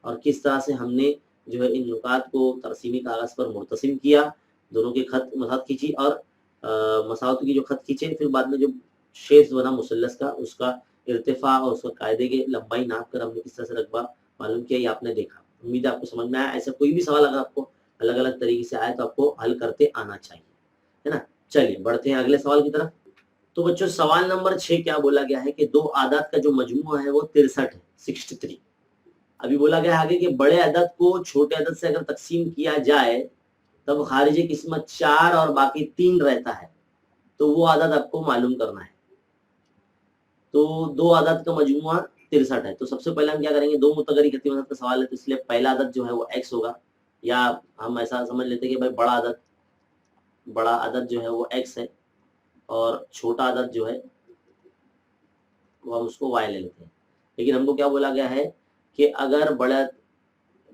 और किस तरह से हमने जो है इन नुकात को तरसीमी कागज पर मुर्तसिम किया, दोनों के खत मसात खींची और मसावत की जो खत खींचे, फिर बाद में जो शेप्स बना मुसल्लस का, उसका इर्तिफा और उसका कायदे के लंबाई नाप कर हमने किस तरह से रकबा मालूम किया, ये आपने देखा। उम्मीद है आपको समझ में आया। ऐसा कोई भी सवाल अगर आपको अलग अलग तरीके से आए तो आपको हल करते आना चाहिए, है ना। चलिए बढ़ते हैं अगले सवाल की तरफ। तो बच्चों सवाल नंबर 6 क्या बोला गया है कि दो आदात का जो मजमूआ है वो 63 है, 63। अभी बोला गया है आगे कि बड़े अदद को छोटे अदद से अगर तकसीम किया जाए तब खारिजी किस्मत 4 और बाकी 3 रहता है, तो वो आदत आपको मालूम करना है। तो दो आदत का मजमूआ 63 है। तो सबसे पहले हम क्या करेंगे, दो मुतगरी खती मदद का सवाल है तो इसलिए पहला आदत जो है वो x होगा, या हम ऐसा समझ लेते हैं कि भाई बड़ा आदत जो है वो x है और छोटा आदत जो है वो हम उसको y ले लेते हैं। लेकिन हमको क्या बोला गया है कि अगर बड़ा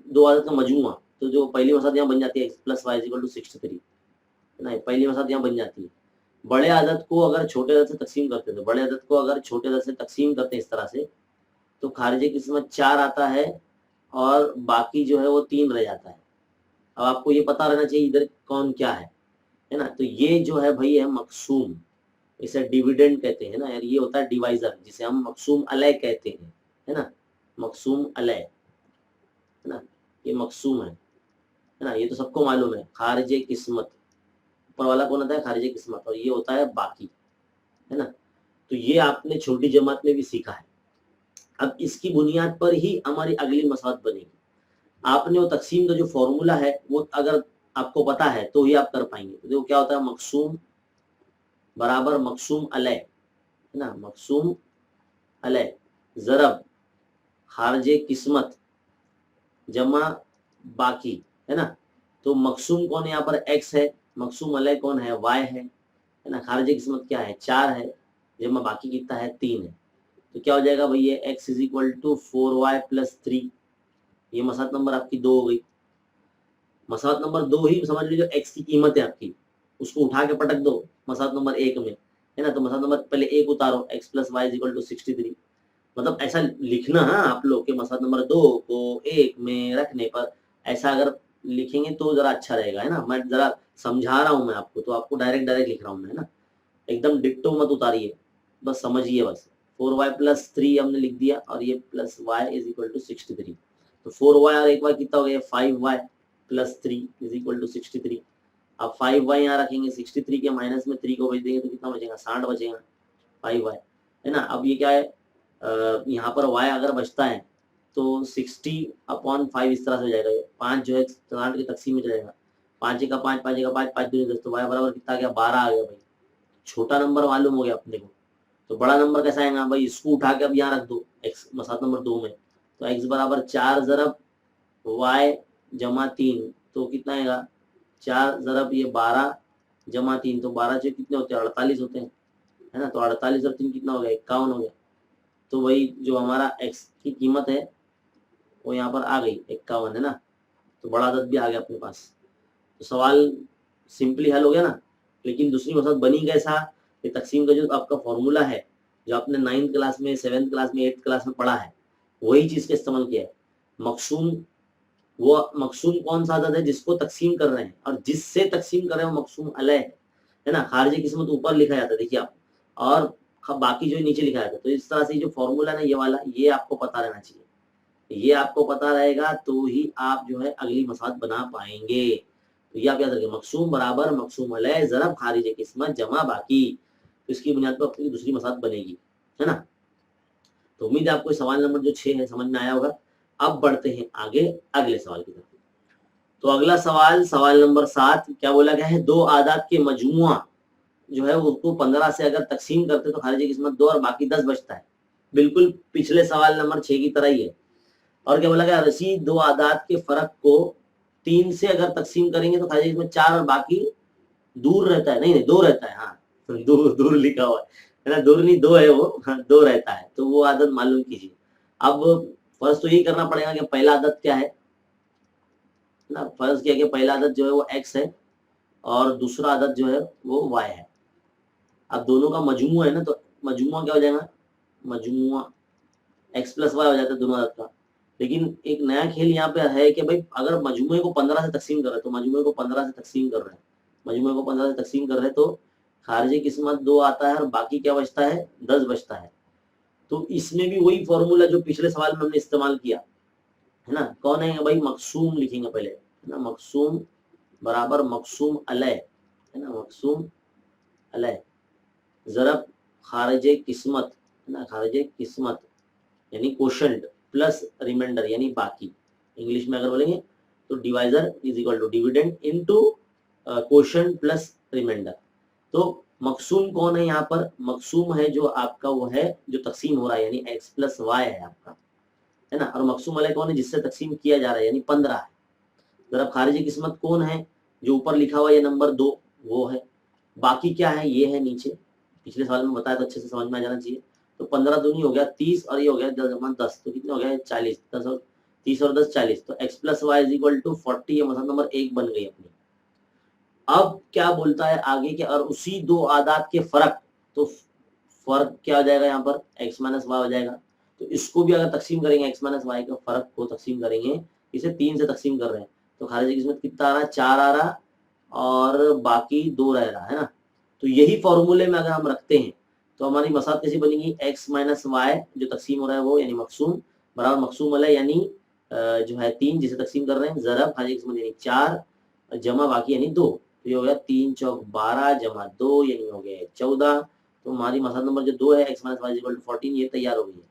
दो आदत का मजमूआ, तो जो पहली वसात यहाँ बन जाती है x + y = 63, है ना। पहली वसात यहाँ बन जाती है। बड़े आदत को अगर छोटे आदत से तकसीम करते हैं, तो बड़े आदत को अगर छोटे आदत से तकसीम करते हैं इस तरह से, तो खारिजी किस्मत 4 आता है और बाकी जो है वो 3 रह जाता है। अब आपको ये पता रहना चाहिए इधर कौन क्या है ना। तो ये जो है भाई है मकसूम, इसे डिविडेंड कहते हैं ना यार। ये होता है डिवाइजर, जिसे हम मकसूम अलय कहते हैं, है ना। मकसूम अलय, है ना, ये मकसूम है ना। ये तो सबको मालूम है, खारिज किस्मत ऊपर वाला कौन होता है, खारिज किस्मत, और ये होता है बाकी, है ना। तो ये आपने छोटी जमात में भी सीखा है। अब इसकी बुनियाद पर ही हमारी अगली मसौद बनेगी। आपने वो तकसीम का जो फॉर्मूला है वो अगर आपको पता है तो ही आप कर पाएंगे। तो देखो क्या होता है, मकसूम बराबर मकसूम अलय, है ना। मकसूम अलय ज़रब खारिज किस्मत जमा बाकी, है ना। तो मकसूम कौन है यहाँ पर, x है। मकसूम अलय कौन है, y है ना। खारिज किस्मत क्या है, 4 है, जमा बाकी कितना है, 3 है। तो क्या हो जाएगा भाई, ये x = 4y + 3। ये मसला नंबर आपकी 2 हो गई। मसला नंबर 2 ही समझ लीजिए, जो x की कीमत है आपकी उसको उठा के पटक दो मसला नंबर 1 में, है ना। तो मसला नंबर पहले 1 उतारो, x + y = 63। मतलब ऐसा लिखना है आप लोग के मसला नंबर 2 को 1 में रखने पर ऐसा अगर लिखेंगे तो जरा अच्छा रहेगा, है ना। मैं जरा समझा रहा हूं मैं आपको, तो आपको डायरेक्ट लिख रहा हूं मैं, है ना। एकदम डिक्टो मत उतारिए, बस समझिए बस। 4y+3 हमने लिख दिया और ये plus y is equal to 63। तो 4y और एक y कितना हो गया, 5y+3 इज इक्वल टू 63। अब 5y यहाँ रखेंगे, 63 के माइनस में 3 को भेज देंगे तो कितना बचेगा, 60 बचेगा, 5y, है ना। अब ये क्या है, यहाँ पर y अगर बचता है तो 60/5 इस तरह से हो जाएगा। ये 5 जो है 60 के तकसीम में चलेगा, 5 का 5, 5 का 5, 5 दूनी 10, तो y बराबर कितना आ गया, 12 आ गया भाई। छोटा नंबर मालूम हो गया अपने को, तो बड़ा नंबर कैसा आएगा भाई, इसको उठा के अब यहाँ रख दो x मसाला नंबर 2 में, तो x बराबर 4 ज़रब y जमा 3, तो कितना आएगा, 4 ज़रब ये 12 जमा 3, तो 12 से कितने होते हैं, 48 होते हैं, है ना। तो 48 और 3 कितना हो गया, 51 हो गया। तो वही जो हमारा x की कीमत है वो यहाँ पर आ गई 51, है ना। तो बड़ा अदद भी आ गया अपने पास। तो सवाल सिंपली हल हो गया ना। लेकिन दूसरी मसला बनी कैसा, ये तकसीम का जो आपका फॉर्मूला है, जो आपने 9th क्लास में, 7th क्लास में, 8th क्लास में पढ़ा है, वही चीज का इस्तेमाल किया है। मकसूम, वो मकसूम कौन सा अदद है जिसको तकसीम कर रहे हैं, और जिससे तकसीम कर रहे हैं वो मकसूम अलह है ना। खारिजी किस्मत ऊपर लिखा जाता है, देखिए आप, और बाकी जो नीचे लिखा जाता है। तो इस तरह से जो फॉर्मूला ना ये वाला, ये आपको पता रहना चाहिए। ये आपको पता रहेगा तो ही आप जो है अगली मसाद बना पाएंगे। तो ये आप याद रखिए, मकसूम बराबर मकसूम अलह ज़रब खारिज किस्मत जमा बाकी। तो इसकी बुनियाद पर अपनी दूसरी मसाद बनेगी, है ना। तो उम्मीद है आपको सवाल नंबर जो 6 है समझ में आया होगा। अब बढ़ते हैं आगे अगले सवाल की तरफ। तो अगला सवाल, सवाल नंबर 7, क्या बोला गया है, दो आदात के मजमुआ जो है उसको 15 से अगर तकसीम करते तो खारिज किस्मत 2 और बाकी 10 बचता है। बिल्कुल पिछले सवाल नंबर 6 की तरह ही है। और क्या बोला गया, रसीद दो आदात के फर्क को 3 से अगर तकसीम करेंगे तो खारिज किस्मत 4 और बाकी दूर रहता है, नहीं 2 रहता है, हाँ दूर दूर लिखा हुआ है ना, दूर नहीं 2 है वो, हाँ 2 रहता है। तो वो आदत मालूम कीजिए। अब फर्स्ट तो यही करना पड़ेगा कि पहला आदत क्या है ना। फर्स्ट क्या कि पहला आदत जो है वो x है और दूसरा आदत जो है वो y है। अब दोनों का मजमू है ना, तो मजमुआ क्या हो जाएगा, मजमुआ x+y हो जाता है दोनों आदत का। लेकिन एक नया खेल यहाँ पे है कि भाई अगर मजमुए को 15 से तकसीम कर रहे हैं तो मजमुए को 15 से तकसीम कर रहे हैं, मजमुए को 15 से तकसीम कर रहे हैं तो खारिजी किस्मत 2 आता है और बाकी क्या बचता है, 10 बचता है। तो इसमें भी वही फॉर्मूला जो पिछले सवाल में हमने इस्तेमाल किया है ना। कौन है भाई, मकसूम लिखेंगे पहले, है ना। मकसूम बराबर मकसूम अलह, है ना, मकसूम अलह ज़रब खारिजे किस्मत, है ना, खारिजे किस्मत यानी कोशंट प्लस रिमाइंडर यानी बाकी। इंग्लिश में अगर बोलेंगे तो divisor is equal to dividend into quotient plus remainder. तो मकसूम कौन है यहाँ पर, मकसूम है जो आपका वो है जो तकसीम हो रहा है यानी x+y है आपका, है ना। और मकसूम अलह कौन है, जिससे तकसीम किया जा रहा है यानी 15 है। ज़रा खारिजी किस्मत कौन है, जो ऊपर लिखा हुआ ये नंबर 2 वो है। बाकी क्या है, ये है नीचे, पिछले सवाल में बताया तो अच्छे से समझ में आ जाना चाहिए। तो 15 दूनी हो गया 30 और ये हो गया 10, तो कितने हो गया 40, 10 और 30 और 10 40। तो x+y इज इक्वल टू 40, ये मसला नंबर 1 बन गई अपनी। अब क्या बोलता है आगे के, और उसी दो आदात के फर्क, तो फर्क क्या हो जाएगा यहाँ पर, x-y हो जाएगा। तो इसको भी अगर तकसीम करेंगे, x-y का फर्क को तकसीम करेंगे, इसे 3 से तकसीम कर रहे हैं तो खारिजी किस्मत कितना आ रहा है, 4 आ रहा और बाकी 2 रह रहा है ना। तो यही फॉर्मूले में अगर हम रखते हैं तो हमारी मसाद कैसी बनेगी, x-y जो तकसीम हो रहा है वो यानी मकसूम बराबर मकसूम अलह यानी जो है 3 जिसे तकसीम कर रहे हैं, ज़रब खारिजी किस्मत यानी 4 जमा बाकी यानी 2। तो ये हो गया 3 चौक 12 जमा 2 यानी हो गया 14। तो हमारी मसाद नंबर जो 2 है x-y इक्वल टू 14, ये तैयार हो गई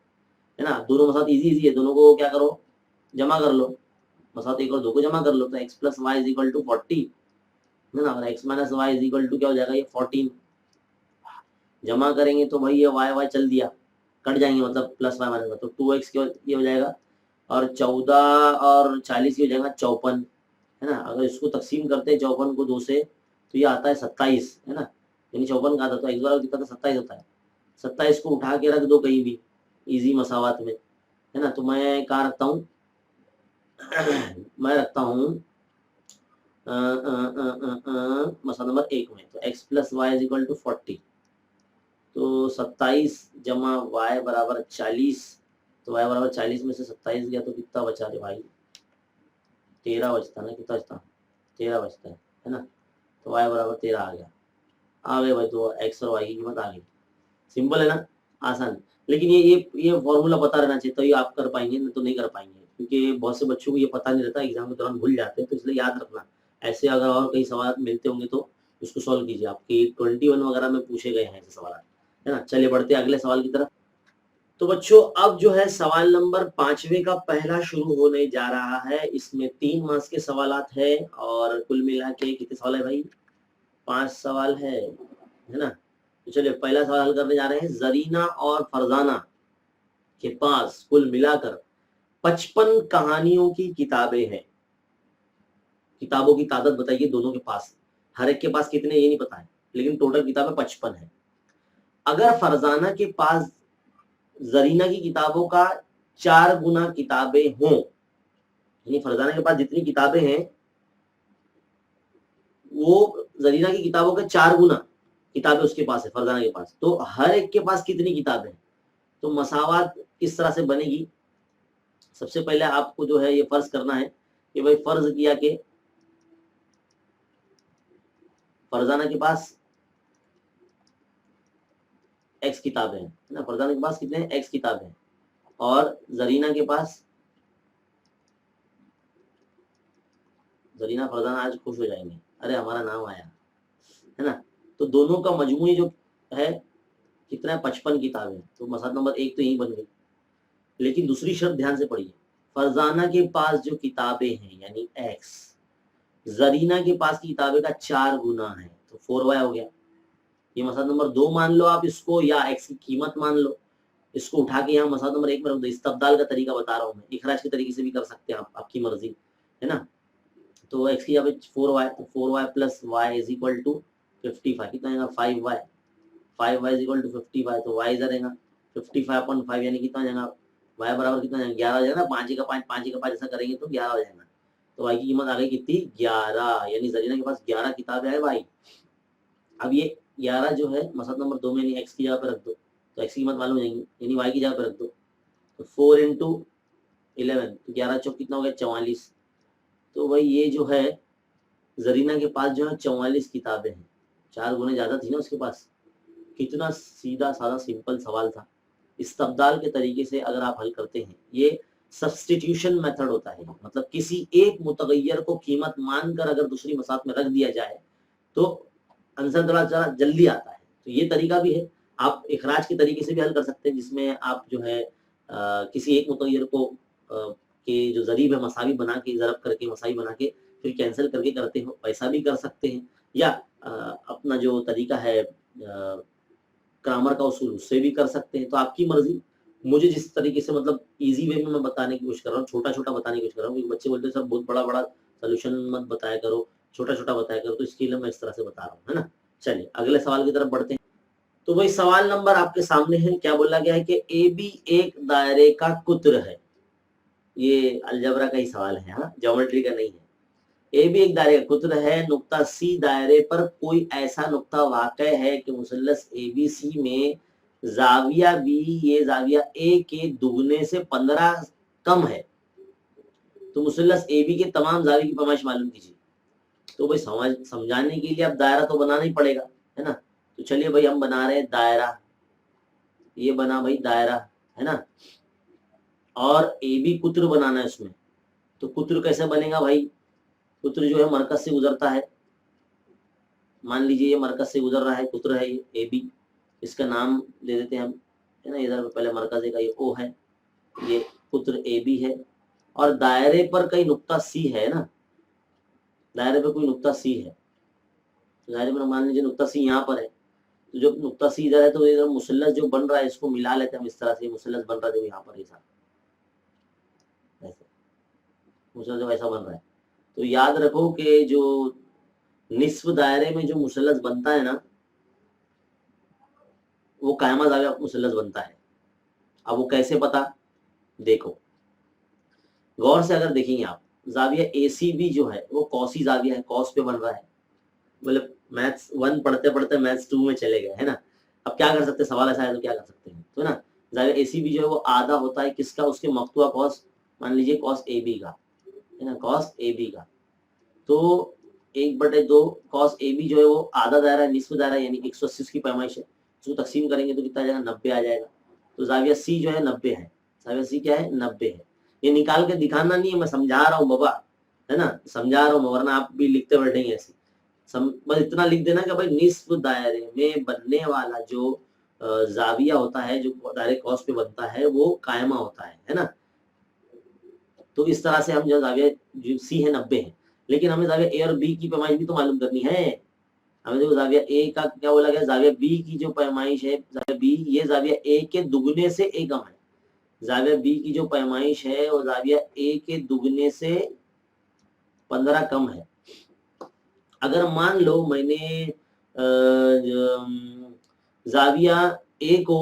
है ना। दोनों मसाद इजी है, दोनों को क्या करो, जमा कर लो, मसाद 1 और 2 को जमा कर लो। तो x+y इक्वल टू 40 है ना, और x-y इक्वल टू क्या हो जाएगा, ये 14। जमा करेंगे तो भाई ये y चल दिया, कट जाएंगे मतलब प्लस y माइनस, तो 2x ये हो जाएगा और 14 और 40 ये हो जाएगा 54, है ना। अगर इसको तकसीम करते हैं 54 को 2 से तो ये आता है 27, है ना। यानी 54 का आता तो x बराबर कितना था, 27 होता है। 27 को उठा के रख दो कहीं भी इजी मसावात में, है ना। तो मैं कहाँ रखता हूँ मैं रखता हूँ मसला नंबर 1 में। तो x+y इज इक्वल टू 40, तो 27 जमा y बराबर 40। तो y बराबर 40 में से 27 गया तो कितना बचा रे भाई, 13 बचता ना, कितना बचता, 13 बचता है ना। तो y बराबर 13 आ गया। आ गए भाई, तो x और y की कीमत आ गई। सिंपल है ना, आसान। लेकिन ये फॉर्मूला पता रहना चाहिए, तो ये आप कर पाएंगे, नहीं तो नहीं कर पाएंगे, क्योंकि बहुत से बच्चों को ये पता नहीं रहता, एग्जाम के दौरान भूल जाते हैं, तो इसलिए याद रखना। ऐसे अगर और कई सवाल मिलते होंगे तो उसको सॉल्व कीजिए। आपके 21 वगैरह में पूछे गए हैं ऐसे सवाल, है ना। चलिए बढ़ते हैं अगले सवाल की तरफ। तो बच्चों अब जो है सवाल नंबर 5वें का पहला शुरू होने जा रहा है। इसमें 3 मार्क्स के सवालात है और कुल मिला के कितने सवाल है भाई? 5 सवाल है ना। तो चलिए पहला सवाल हल करने जा रहे हैं। जरीना और फरजाना के पास कुल मिलाकर 55 कहानियों की किताबें हैं। किताबों की तादाद बताइए दोनों के पास। हर एक के पास कितने ये नहीं पता है, लेकिन टोटल किताबें 55 है। अगर फरजाना के पास जरीना की किताबों का 4 गुना किताबें हों, यानी फरजाना के पास जितनी किताबें हैं वो जरीना की किताबों के 4 गुना किताबें उसके पास है, फरजाना के पास, तो हर एक के पास कितनी किताबें हैं? तो मसावात किस तरह से बनेगी? सबसे पहले आपको जो है ये फर्ज करना है कि भाई फर्ज किया कि फरजाना के पास x किताबें हैं ना। फरजाना के पास कितने x किताबें हैं और जरीना के पास, जरीना फरजाना आज खुश हो जाएंगे, अरे हमारा नाम आया, है ना। तो दोनों का मजमू जो है कितना है? 55 किताबें। तो मसला नंबर 1 तो यही बन गई। लेकिन दूसरी शर्त ध्यान से पढ़िए, फरजाना के पास जो किताबें हैं यानी x, जरीना के पास की किताबें का 4 गुना है, तो 4y हो गया। ये मसला नंबर 2 मान लो आप इसको, या x की कीमत मान लो। इसको उठा के यहाँ मसला नंबर 1 में रख दो। इस्तब्दाल का तरीका बता रहा हूँ मैं, इखराज के तरीके से भी कर सकते हैं आप, आपकी मर्जी, है ना। तो x की यहाँ पे 4y, तो 4y plus y is equal to 55। कितना आएगा? 5y। 5y is equal to 50y, तो y इधर आएगा 55/5, यानी कितना जाएगा? y बराबर कितना जाएगा? 11 हो जाएगा ना। 5 का 5, 5 का 5 ऐसा करेंगे तो 11 हो जाएगा। तो y की कीमत आ गई कितनी? 11, यानी जरीना के पास 11 किताबें है भाई। अब ये 11 जो है मसला नंबर 2 में यानी x की जगह पे रख दो, तो x की कीमत मालूम हो जाएगी, यानी y की जगह पे रख दो। तो 4 इंटू 11, तो 11 चौक कितना हो गया? 44। तो भाई ये जो है जरीना के पास जो है 44 किताबें हैं। 4 गुने ज्यादा थी ना उसके पास। कितना सीधा साधा सिंपल सवाल था। इस्तब्दाल के तरीके से अगर आप हल करते हैं, ये सब्स्टिट्यूशन मेथड होता है। मतलब किसी एक मुतगय्यर को कीमत मानकर अगर दूसरी मसात में रख दिया जाए तो आंसर थोड़ा जल्दी आता है। तो ये तरीका भी है। आप इखराज के तरीके से भी हल कर सकते हैं, जिसमें आप जो है किसी एक मुतगय्यर को के जो जरीब है मसावी बना के, जरब करके मसावी बना के फिर कैंसिल करके करते हो, ऐसा भी कर सकते हैं। या अपना जो तरीका है ग्रामर का उसूल, उससे भी कर सकते हैं। तो आपकी मर्जी। मुझे जिस तरीके से मतलब इजी वे में मैं बताने की कोशिश कर रहा हूँ, छोटा छोटा बताने की कोशिश कर रहा हूँ, क्योंकि बच्चे बोलते हैं सर बहुत बड़ा बड़ा सोल्यूशन मत बताया करो, छोटा छोटा बताया करो, तो इसके लिए मैं इस तरह से बता रहा हूँ, है ना। चलिए अगले सवाल की तरफ बढ़ते हैं। तो भाई सवाल नंबर आपके सामने है। क्या बोला गया है कि ए बी एक दायरे का कुत्र है। ये अलजबरा का ही सवाल है, हाँ, ज्योमेट्री का नहीं है। ए भी एक दायरे का कुत्र है, नुक्ता सी दायरे पर कोई ऐसा नुक्ता वाक़ है कि मुसल्लस ए बी सी में जाविया बी, ये जाविया ए के दुगने से 15 कम है। तो मुसल्लस ए बी के तमाम जाविये की पैमाइश मालूम कीजिए। तो भाई समझाने के लिए अब दायरा तो बनाना ही पड़ेगा, है ना। तो चलिए भाई हम बना रहे हैं दायरा। ये बना भाई दायरा, है ना। और ए बी कुत्र बनाना है उसमें। तो कुत्र कैसे बनेगा भाई? कुत्र जो है मरकज से गुजरता है। मान लीजिए ये मरकज से गुजर रहा है, कुत्र है ये ए बी, इसका नाम दे देते हैं हम, है ना। इधर पहले मरकज का ये ओ है, ये कुत्र ए बी है। और दायरे पर कई नुक्ता सी है ना, दायरे पर कोई नुक्ता सी है। तो दायरे पर मान लीजिए नुक्ता सी यहाँ पर है, तो जो नुक्ता सी इधर है तो इधर मुसल्लस जो बन रहा है इसको मिला लेते हैं हम। इस तरह से मुसल्लस बन रहा है यहाँ पर, ऐसा मुसल्लस जो ऐसा बन रहा है। तो याद रखो कि जो निस्फ दायरे में जो मुसल्लस बनता है ना, वो कायमा जाविया मुसल्लस बनता है। अब वो कैसे पता? देखो गौर से अगर देखेंगे आप, जाविया एसीबी जो है वो कौसी जाविया है, कौस पे बन रहा है। मतलब मैथ्स 1 पढ़ते पढ़ते मैथ्स 2 में चले गए, है ना। अब क्या कर सकते हैं, सवाल ऐसा है तो क्या कर सकते हैं, तो ना जाविया एसीबी जो है वो आधा होता है किसका? उसके मक्तुआ कौस, मान लीजिए कौस ए बी का, है ना, कौस ए बी का। तो 1/2 cos AB जो है वो आधा दायरा है, निस्फ दायरा, यानी 180 उसकी पैमाइश है। इसको तकसीम करेंगे तो कितना आ जाएगा, 90 आ जाएगा। तो जाविया C जो है 90 है। जाविया C क्या है, 90 है। ये निकाल के दिखाना नहीं है, मैं समझा रहा हूँ बाबा, है ना, समझा रहा हूँ, वरना आप भी लिखते बैठेंगे ऐसे। बस इतना लिख देना कि भाई निस्फ दायरे में बनने वाला जो जाविया होता है, जो दायरे कॉस पे बनता है, वो कायमा होता है ना। तो इस तरह से हम जो जाविया जो सी है 90 है, लेकिन हमें जाविया ए और बी की पैमाइश भी तो मालूम करनी है। हमें जो जाविया ए का क्या बोला गया, जाविया बी की जो पैमाइश है, जाविया बी ये जाविया ए के दुगने से ए कम है। जाविया बी की जो पैमाइश है वो जाविया ए के दुगने से 15 कम है। अगर मान लो मैंने जाविया ए को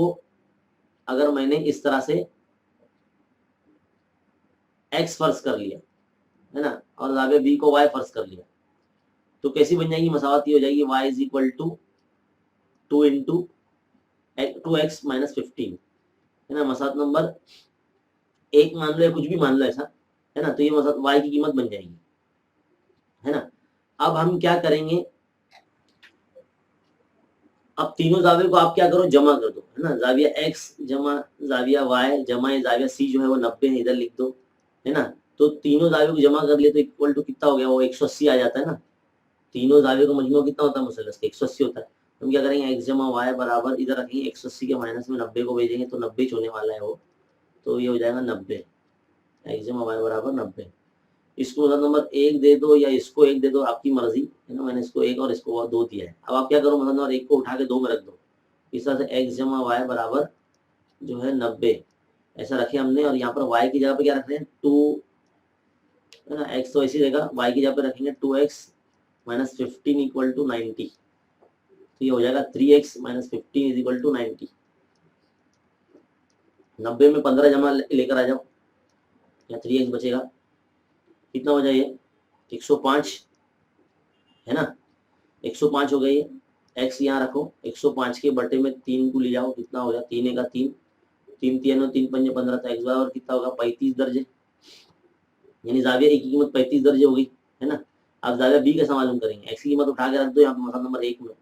अगर मैंने इस तरह से x फर्ज कर लिया, है ना, और जाविया बी को y फर्ज कर लिया, तो कैसी बन जाएगी, मसावत हो जाएगी y is equal to 2 into 2x minus 15, है ना। मसावत नंबर 1 मान लो या कुछ भी मान लो ऐसा, है ना। तो ये मसावत y की कीमत बन जाएगी, है ना। अब हम क्या करेंगे, अब तीनों जाविया को आप क्या करो, जमा कर दो, है ना। जाविया x जमा जाविया y जमा जाविया c जो है वो 90 है, इधर लिख दो, है ना। तो तीनों जावियों को जमा कर लिए तो इक्वल टू कितना हो गया, वो 180 आ जाता है ना। तीनों जावियों का मजमू कितना होता है मुसल्लस का, 180 होता है। हम क्या करेंगे, x जमा y बराबर इधर रखेंगे 180 के माइनस में 90 को भेजेंगे तो 90 होने वाला है वो, तो ये हो जाएगा 90, x जमा y बराबर 90। इसको मतलब नंबर 1 दे दो या इसको 1 दे दो, आपकी मर्जी, है ना। मैंने इसको 1 और इसको 2 दिया है। अब आप क्या करो, मतलब नंबर 1 को उठा के 2 में रख दो। इस तरह से x जमा y बराबर जो है 90 ऐसा रखे हमने, और यहाँ पर y की जगह पे क्या रख रहे हैं, 2, है ना। x तो ऐसे रहेगा, y की जगह पे रखेंगे 2x माइनस 15 इक्वल टू 90, तो ये हो जाएगा 3x minus 15 is equal to 90। 90 में 15 जमा लेकर आ जाओ, या 3x बचेगा, कितना हो जाए, 105, है ना। 105 हो गई है। x यहाँ रखो, 105 के बटे में 3 को ले जाओ, कितना हो गया, 3 का 3, 3 3 और 3 5 15, तो x बराबर कितना होगा, 35 दर्जे, यानी जाविया ए की कीमत 35 दर्जे हो गई, है ना। अब जाविया बी कैसा मालूम करेंगे, x की कीमत उठा के रख दो यहाँ पे मसला नंबर 1 में,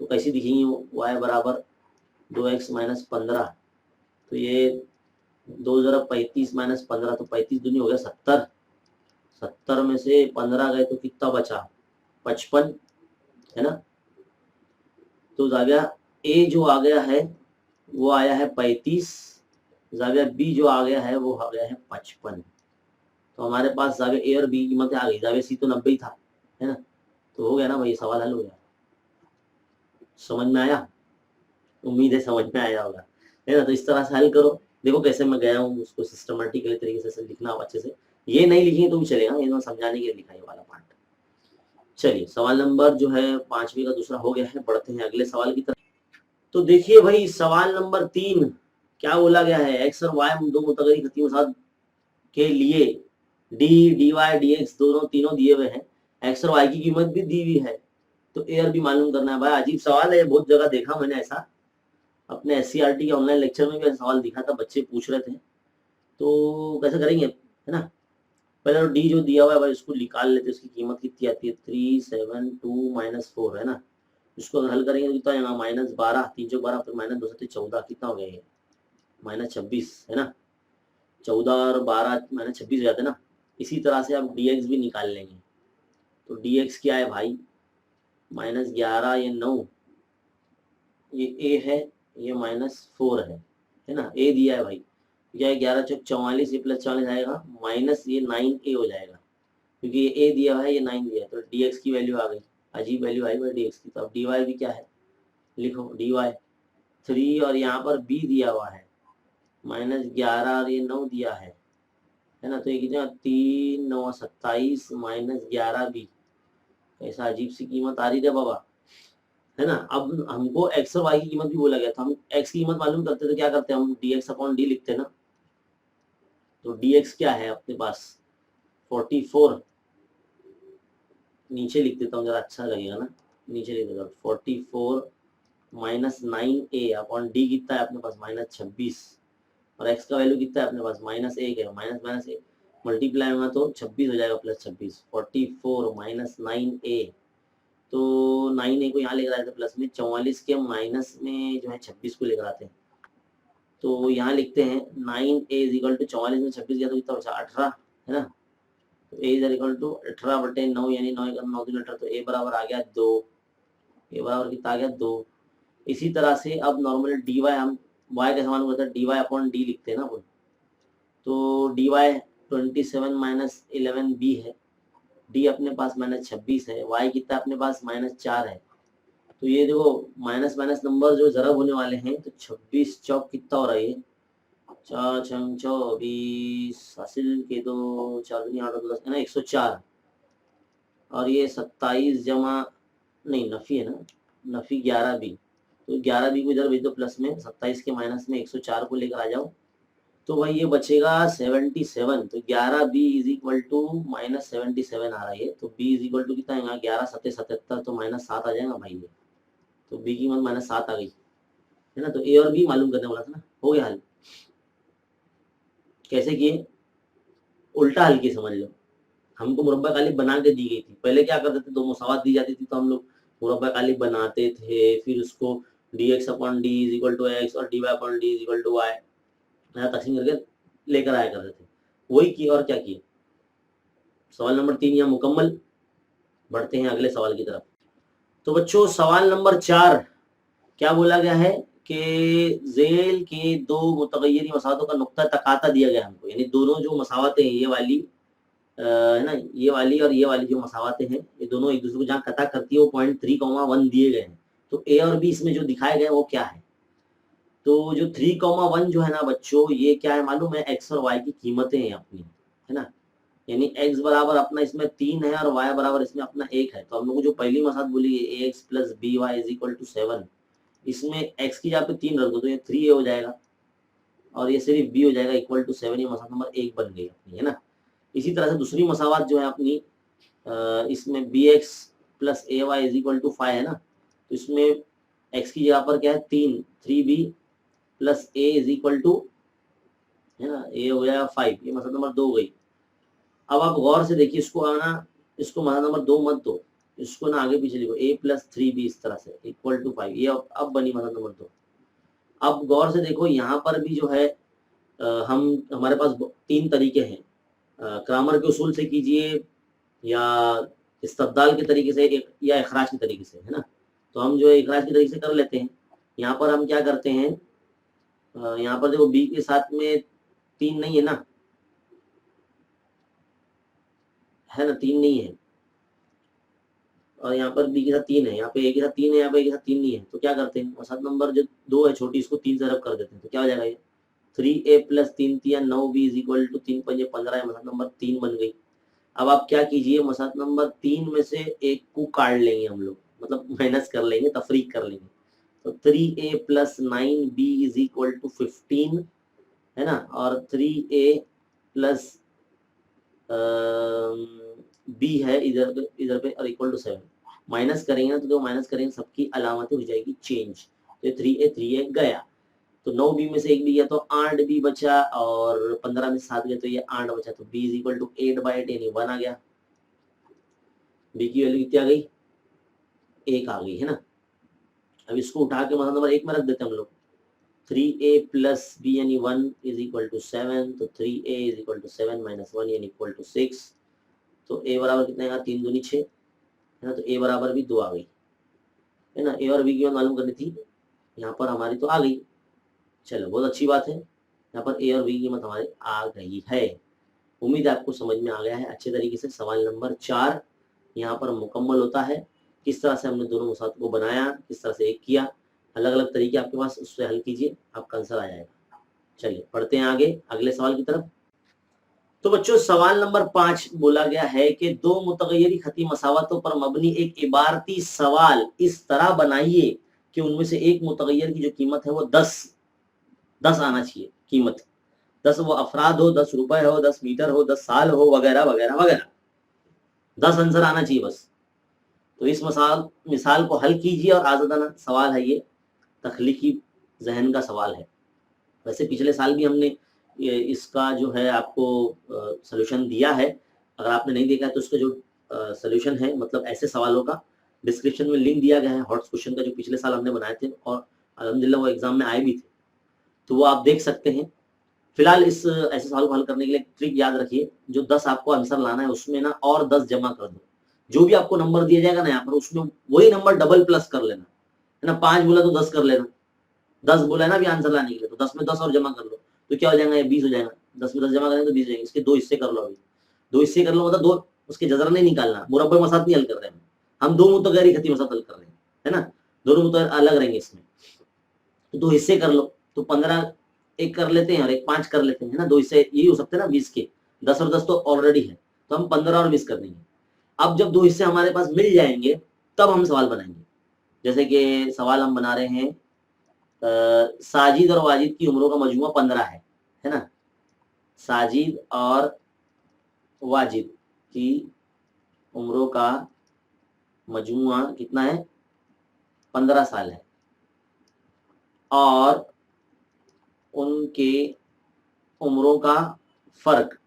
तो कैसी दिखेंगी वो, y बराबर 2x माइनस 15, तो ये 2 जरा 35 माइनस 15, तो 35 दूनी हो गया 70, 70 में से 15 गए तो कितना बचा, 55, है ना। तो जाविया ए जो आ गया है वो आया है 35, जाविया बी जो आ गया है वो आ गया है 55। तो हमारे पास जाविया ए और बी की कीमतें आ गई। जाविया सी तो 90 ही था, है ना। तो हो गया ना भाई, सवाल हल हो गया। समझ में आया, उम्मीद है समझ में आया होगा, है ना। तो इस तरह से हल करो, देखो कैसे मैं गया हूँ, उसको सिस्टमेटिकली तरीके से लिखना हो अच्छे से। ये नहीं लिखिए तो भी चलेगा, ये समझाने के लिए लिखा है वाला पार्ट। चलिए सवाल नंबर जो है 5वीं का दूसरा हो गया है, बढ़ते हैं अगले सवाल की तरफ। तो देखिए भाई सवाल नंबर 3 क्या बोला गया है, एक्स और वाई दो मुतगरी खती मसाद के लिए D D Y D X दोनों तीनों दिए हुए हैं, एक्स और वाई की कीमत भी दी हुई है, तो ए और बी मालूम करना है। भाई अजीब सवाल है, बहुत जगह देखा मैंने ऐसा, अपने SCRT के ऑनलाइन लेक्चर में भी ऐसा सवाल दिखा था, बच्चे पूछ रहे थे। तो कैसे करेंगे, है ना। पहले तो डी जो दिया हुआ है भाई उसको निकाल लेते, उसकी कीमत कितनी आती है, 372 माइनस 4, है ना। इसको अगर हल करेंगे तो कितना आएगा, -12, 3 चौक 12, फिर -2 14, कितना हो गया ये, -26, है ना। 14 और 12 -26 हो जाते हैं ना। इसी तरह से आप dx भी निकाल लेंगे, तो dx क्या है भाई, -11, ये 9, ये a है, ये -4 है ना। a दिया है भाई, क्या है, 11 चौक 44, ये प्लस 44 आएगा, माइनस ये 9a हो जाएगा, क्योंकि ये a दिया हुआ है, ये 9 दिया है, तो dx की वैल्यू आ गई, अजीब वैल्यू आई भाई dx की। तो अब dy भी क्या है, लिखो dy 3, और यहाँ पर b दिया हुआ है -11 और ये 9 दिया है ना। तो ये कितना, 3 9 27 -11 b, ऐसा अजीब सी कीमत आ रही है बाबा, है ना। अब हमको x और y की कीमत भी बोला गया था, हम x की कीमत मालूम करते तो क्या करते, हम dx अपॉन d लिखते ना। तो dx क्या है अपने पास 44, नीचे लिख देता हूँ जरा अच्छा लगेगा ना, नीचे लिख देता हूँ 44 -9a अपॉन d कितना है अपने पास -26, और x का वैल्यू कितना है अपने पास -1 है, माइनस -1 मल्टीप्लाई में तो 26 हो जाएगा, +26, 44 -9a तो 9 ए को यहाँ लेकर आए थे प्लस में, 44 के माइनस में जो है 26 को लेकर आते हैं। तो यहाँ लिखते हैं 9a इज इक्वल टू 44 में 26 गया तो कितना बचा 18 है ना। तो a इज इक्वल टू 18/9 यानी 9 का 9 18 तो a बराबर आ गया 2। a बराबर कितना आ गया 2। इसी तरह से अब नॉर्मल dy हम y के समान होता है dy अपॉन d लिखते हैं ना अपन। तो dy 27 माइनस 11b है, d अपने पास -26 है, y कितना अपने पास -4 है। तो ये देखो माइनस माइनस नंबर जो जरब होने वाले हैं, तो 26 चौक कितना हो रहा है, 4 छंग 24 हासिल के दो 4 दूनी 8 10 है ना 104। और ये 27 जमा नहीं नफी है ना, नफी 11 भी, तो 11 भी को इधर भेज दो प्लस में, 27 के माइनस में 104 को लेकर आ जाओ। तो भाई ये बचेगा 77। तो 11 बी इज इक्वल टू -77 आ रहा है। तो बी इज इक्वल टू कितना है 11 7 77 तो -7 आ जाएगा भाई ये। तो बी की कीमत -7 आ गई है ना। तो ए और बी मालूम करने वाला था ना, हो गया हल। कैसे किए, उल्टा हल किए समझ लो। हमको मुरब्बा कालिब बना के दी गई थी, पहले क्या करते थे, दो मुसावात दी जाती थी तो हम लोग मुरब्बा कालिब बनाते थे, फिर उसको dx upon D is equal to X और dy upon D is equal to Y तकसीम करके लेकर आया करते थे। वही किए और क्या किए। सवाल नंबर 3 यहाँ मुकम्मल। बढ़ते हैं अगले सवाल की तरफ। तो बच्चों सवाल नंबर 4 क्या बोला गया है कि जेल के दो मुतगय्यरी मसावतों का नुक्ता तकाता दिया गया हमको, यानी दोनों जो मसावतें हैं ये वाली है ना, ये वाली और ये वाली जो मसावतें हैं ये दोनों एक दूसरे को जहाँ कता करती है वो 0.3,1 दिए गए हैं। तो ए और बी इसमें जो दिखाए गए वो क्या है। तो जो 3,1 जो है ना बच्चों, ये क्या है मालूम है, एक्स और वाई की कीमतें हैं अपनी, है ना। यानी एक्स बराबर अपना इसमें 3 है और वाई बराबर इसमें अपना 1 है। तो हम लोग को जो पहली मसात बोली है A X plus B Y is equal to 7, इसमें एक्स की जगह पे 3 रख दो तो ये 3 हो जाएगा और ये सिर्फ बी हो जाएगा इक्वल टू 7। ये मसात नंबर 1 बन गई अपनी, है ना। इसी तरह से दूसरी मसावत जो है अपनी इसमें B X plus A Y is equal to 5 है ना। तो इसमें एक्स की जगह पर क्या है 3b plus A is equal to है ना, ए हो जाएगा 5। ये मसला नंबर 2 हो गई। अब आप गौर से देखिए इसको आना, इसको मसला नंबर 2 मत दो, इसको ना आगे पीछे लिखो a प्लस 3b इस तरह से इक्वल टू 5। ये अब बनी मसला नंबर 2। अब गौर से देखो यहाँ पर भी जो है हम हमारे पास 3 तरीके हैं, क्रामर के उसूल से कीजिए या इस्तब्दाल के तरीके से या इखराज के तरीके से, है ना। तो हम जो है इखराज के तरीके से कर लेते हैं। यहाँ पर हम क्या करते हैं, यहाँ पर देखो बी के साथ में 3 नहीं है ना, है ना, 3 नहीं है और यहाँ पर बी के साथ 3 है, यहाँ पे ए के साथ 3 है, यहाँ पे ए के साथ 3 नहीं है। तो क्या करते हैं, और 7 नंबर जो 2 है छोटी, इसको 3 से रब कर देते हैं। तो क्या हो जाएगा ये 3a plus 3 3 9b is equal to 3 5 15 है, मसला नंबर 3 बन गई। अब आप क्या कीजिए, मसला नंबर 3 में से एक को काट लेंगे हम लोग, मतलब माइनस कर लेंगे, तफरीक कर लेंगे। तो 3a plus 9b is equal to 15 है ना, और 3a प्लस b है इधर पे और इक्वल टू 7। माइनस करेंगे ना तो माइनस करेंगे सबकी अलामतें हो जाएगी चेंज। तो 3a गया, तो 9b में से 1 भी गया तो 8b बचा, और 15 में 7 गया तो ये 8 बचा। तो b इज इक्वल टू 8/8 यानी 1 आ गया। b की वैल्यू कितनी आ गई, 1 आ गई, है ना। अब इसको उठा के मतलब नंबर 1 में रख देते हैं हम लोग। 3a प्लस b यानी 1 इज इक्वल टू 7। तो 3a is equal to 7 minus 1 यानी इक्वल टू 6। तो a बराबर कितना आएगा, 3 दूनी 6 है ना। तो a बराबर भी 2 आ गई, है ना। a और b की बात मालूम करनी थी, यहाँ पर हमारी तो आ गई। चलो बहुत अच्छी बात है, यहाँ पर a और b की कीमत हमारी आ गई है। उम्मीद है आपको समझ में आ गया है अच्छे तरीके से। सवाल नंबर 4 यहाँ पर मुकम्मल होता है। किस तरह से हमने दोनों मुसात को बनाया, किस तरह से एक किया, अलग अलग तरीके आपके पास, उससे हल कीजिए, आपका आंसर आ जाएगा। चलिए पढ़ते हैं आगे अगले सवाल की तरफ। तो बच्चों सवाल नंबर 5 बोला गया है कि दो मुतगय्यरी खती मसावतों पर मबनी एक इबारती सवाल इस तरह बनाइए कि उनमें से एक मुतगय्यर की जो कीमत है वो 10 आना चाहिए। कीमत 10 वो अफराद हो, 10 रुपए हो, 10 मीटर हो, 10 साल हो, वगैरह वगैरह वगैरह, 10 आंसर आना चाहिए बस। तो इस मिसाल को हल कीजिए और आज़ादाना सवाल है, ये तख्लीकी जहन का सवाल है। वैसे पिछले साल भी हमने इसका जो है आपको सोल्यूशन दिया है, अगर आपने नहीं देखा है तो उसका जो सोल्यूशन है मतलब ऐसे सवालों का डिस्क्रिप्शन में लिंक दिया गया है हॉट्स क्वेश्चन का, जो पिछले साल हमने बनाए थे और अल्हम्दुलिल्लाह वो एग्जाम में आए भी थे, तो वो आप देख सकते हैं। फिलहाल इस ऐसे सवाल को हल करने के लिए ट्रिक याद रखिए, जो 10 आपको आंसर लाना है उसमें ना और 10 जमा कर दो। जो भी आपको नंबर दिया जाएगा ना यहाँ पर, उसमें वही नंबर डबल प्लस कर लेना है ना। 5 बोला तो 10 कर लेना, 10 बोला है ना अभी आंसर लाने के लिए, तो 10 में 10 और जमा कर लो, तो क्या हो जाएगा, ये 20 हो जाएगा। 10 में 10 जमा करेंगे तो 20 हो जाएंगे। इसके 2 हिस्से कर लो, अभी 2 हिस्से कर लो, मतलब 2 उसके जजर नहीं निकालना, मुरब्बे मसात नहीं हल कर रहे हैं हम 2 मुतगैरी खती मसात हल कर रहे हैं, है ना। दोनों मुतगैर अलग रहेंगे इसमें, तो 2 हिस्से कर लो, तो 15 एक कर लेते हैं और एक 5 कर लेते हैं, है ना। 2 हिस्से यही हो सकते हैं ना 20 के, 10 और 10 तो ऑलरेडी है, तो हम 15 और 20 कर देंगे। अब जब 2 हिस्से हमारे पास मिल जाएंगे तब हम सवाल बनाएंगे। जैसे कि सवाल हम बना रहे हैं, साजिद और वाजिद की उम्रों का मजमुआ 15 है ना। साजिद और वाजिद की उम्रों का मजमुआ कितना है, 15 साल है, और उनके उम्रों का फर्क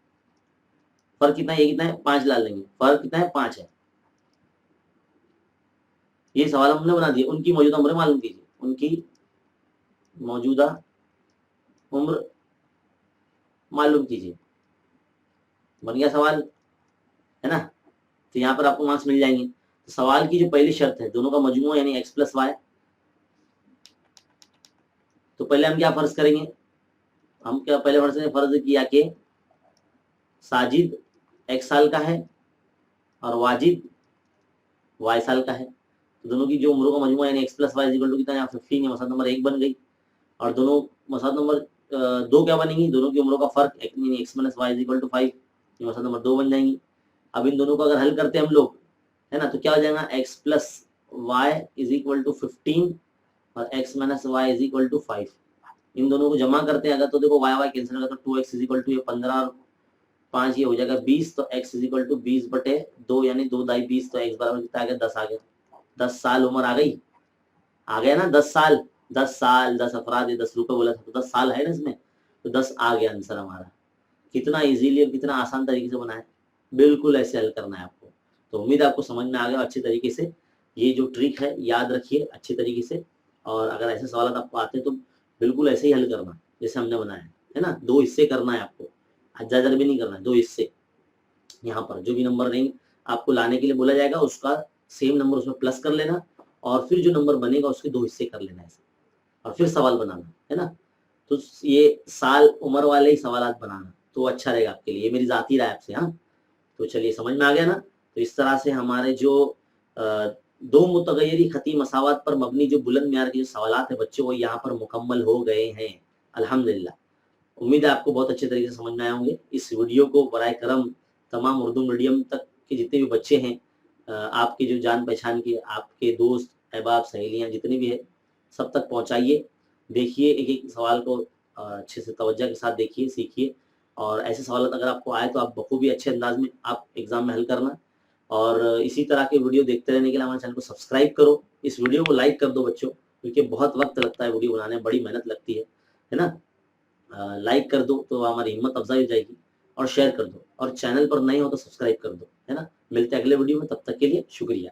कितना है, ये कितना है, 5 ला लेंगे, फर्क कितना है, 5 है। ये सवाल हमने बना दिया। उनकी मौजूदा उम्र मालूम कीजिए, उनकी मौजूदा उम्र मालूम कीजिए, बन गया सवाल, है ना। तो यहाँ पर आपको मार्क्स मिल जाएंगे। तो सवाल की जो पहली शर्त है, दोनों का मजमुआ यानी x प्लस वाई, तो पहले हम क्या फर्ज करेंगे, हम क्या पहले फर्ज किया कि साजिद x साल का है और वाजिद y साल का है, तो दोनों की जो उम्रों का मजमुआ यानी x plus Y equal to कितना है, 15 है, मसला नंबर 1 बन गई। और दोनों मसला नंबर 2 क्या बनेंगी, दोनों की उम्रों का फर्क यानी x minus Y equal to 5, ये मसला नंबर 2 बन जाएंगी। अब इन दोनों को अगर हल करते हैं हम लोग, है ना, तो क्या हो जाएगा, x plus Y is equal to 15 और x minus Y is equal to 5। इन दोनों को जमा करते हैं अगर, तो देखो वाई वाई कैंसिल होगा, तो 2x इज इक्वल टू ये 15 और 5 ये हो जाएगा 20, तो x इज इक्वल टू 20 बटे 2 यानी 2 दाई 20, तो x बराबर कितना आ गया, 10 आ गया। 10 साल उम्र आ गई, आ गया ना 10 साल, 10 साल 10 अफराद, 10 रुपए बोला था, तो 10 साल है ना इसमें, तो 10 आ गया आंसर हमारा। कितना इजीली और कितना आसान तरीके से बना है, बिल्कुल ऐसे हल करना है आपको। तो उम्मीद है आपको समझ में आ गया अच्छे तरीके से। ये जो ट्रिक है याद रखिए अच्छे तरीके से, और अगर ऐसे सवाल आपको आते हैं तो बिल्कुल ऐसे ही हल करना जैसे हमने बनाया है ना। 2 हिस्से करना है आपको, हजार भी नहीं करना है, 2 हिस्से। यहाँ पर जो भी नंबर रहेंगे आपको लाने के लिए बोला जाएगा, उसका सेम नंबर उसमें प्लस कर लेना, और फिर जो नंबर बनेगा उसके 2 हिस्से कर लेना ऐसे, और फिर सवाल बनाना, है ना। तो ये साल उम्र वाले ही सवाल बनाना तो अच्छा रहेगा आपके लिए, ये मेरी जाती राय आपसे। हाँ, तो चलिए समझ में आ गया ना। तो इस तरह से हमारे जो 2 मुतगय्यरी खती मसावत पर मबनी जो बुलंद म्यार के जो सवालात है बच्चों, वो यहाँ पर मुकम्मल हो गए हैं अल्हम्दुलिल्लाह। उम्मीद है आपको बहुत अच्छे तरीके से समझ में आए होंगे। इस वीडियो को बराए करम तमाम उर्दू मीडियम तक के जितने भी बच्चे हैं, आपके जो जान पहचान के आपके दोस्त अहबाब सहेलियाँ जितने भी है, सब तक पहुँचाइए। देखिए एक एक सवाल को अच्छे से तवज्जो के साथ देखिए, सीखिए, और ऐसे सवाल अगर आपको आए तो आप बखूबी अच्छे अंदाज में आप एग्जाम में हल करना। और इसी तरह के वीडियो देखते रहने के लिए हमारे चैनल को सब्सक्राइब करो, इस वीडियो को लाइक कर दो बच्चों, क्योंकि बहुत वक्त लगता है वीडियो बनाने में, बड़ी मेहनत लगती है ना। लाइक कर दो तो हमारी हिम्मत अफजाई हो जाएगी, और शेयर कर दो, और चैनल पर नए हो तो सब्सक्राइब कर दो, है ना। मिलते हैं अगले वीडियो में, तब तक के लिए शुक्रिया।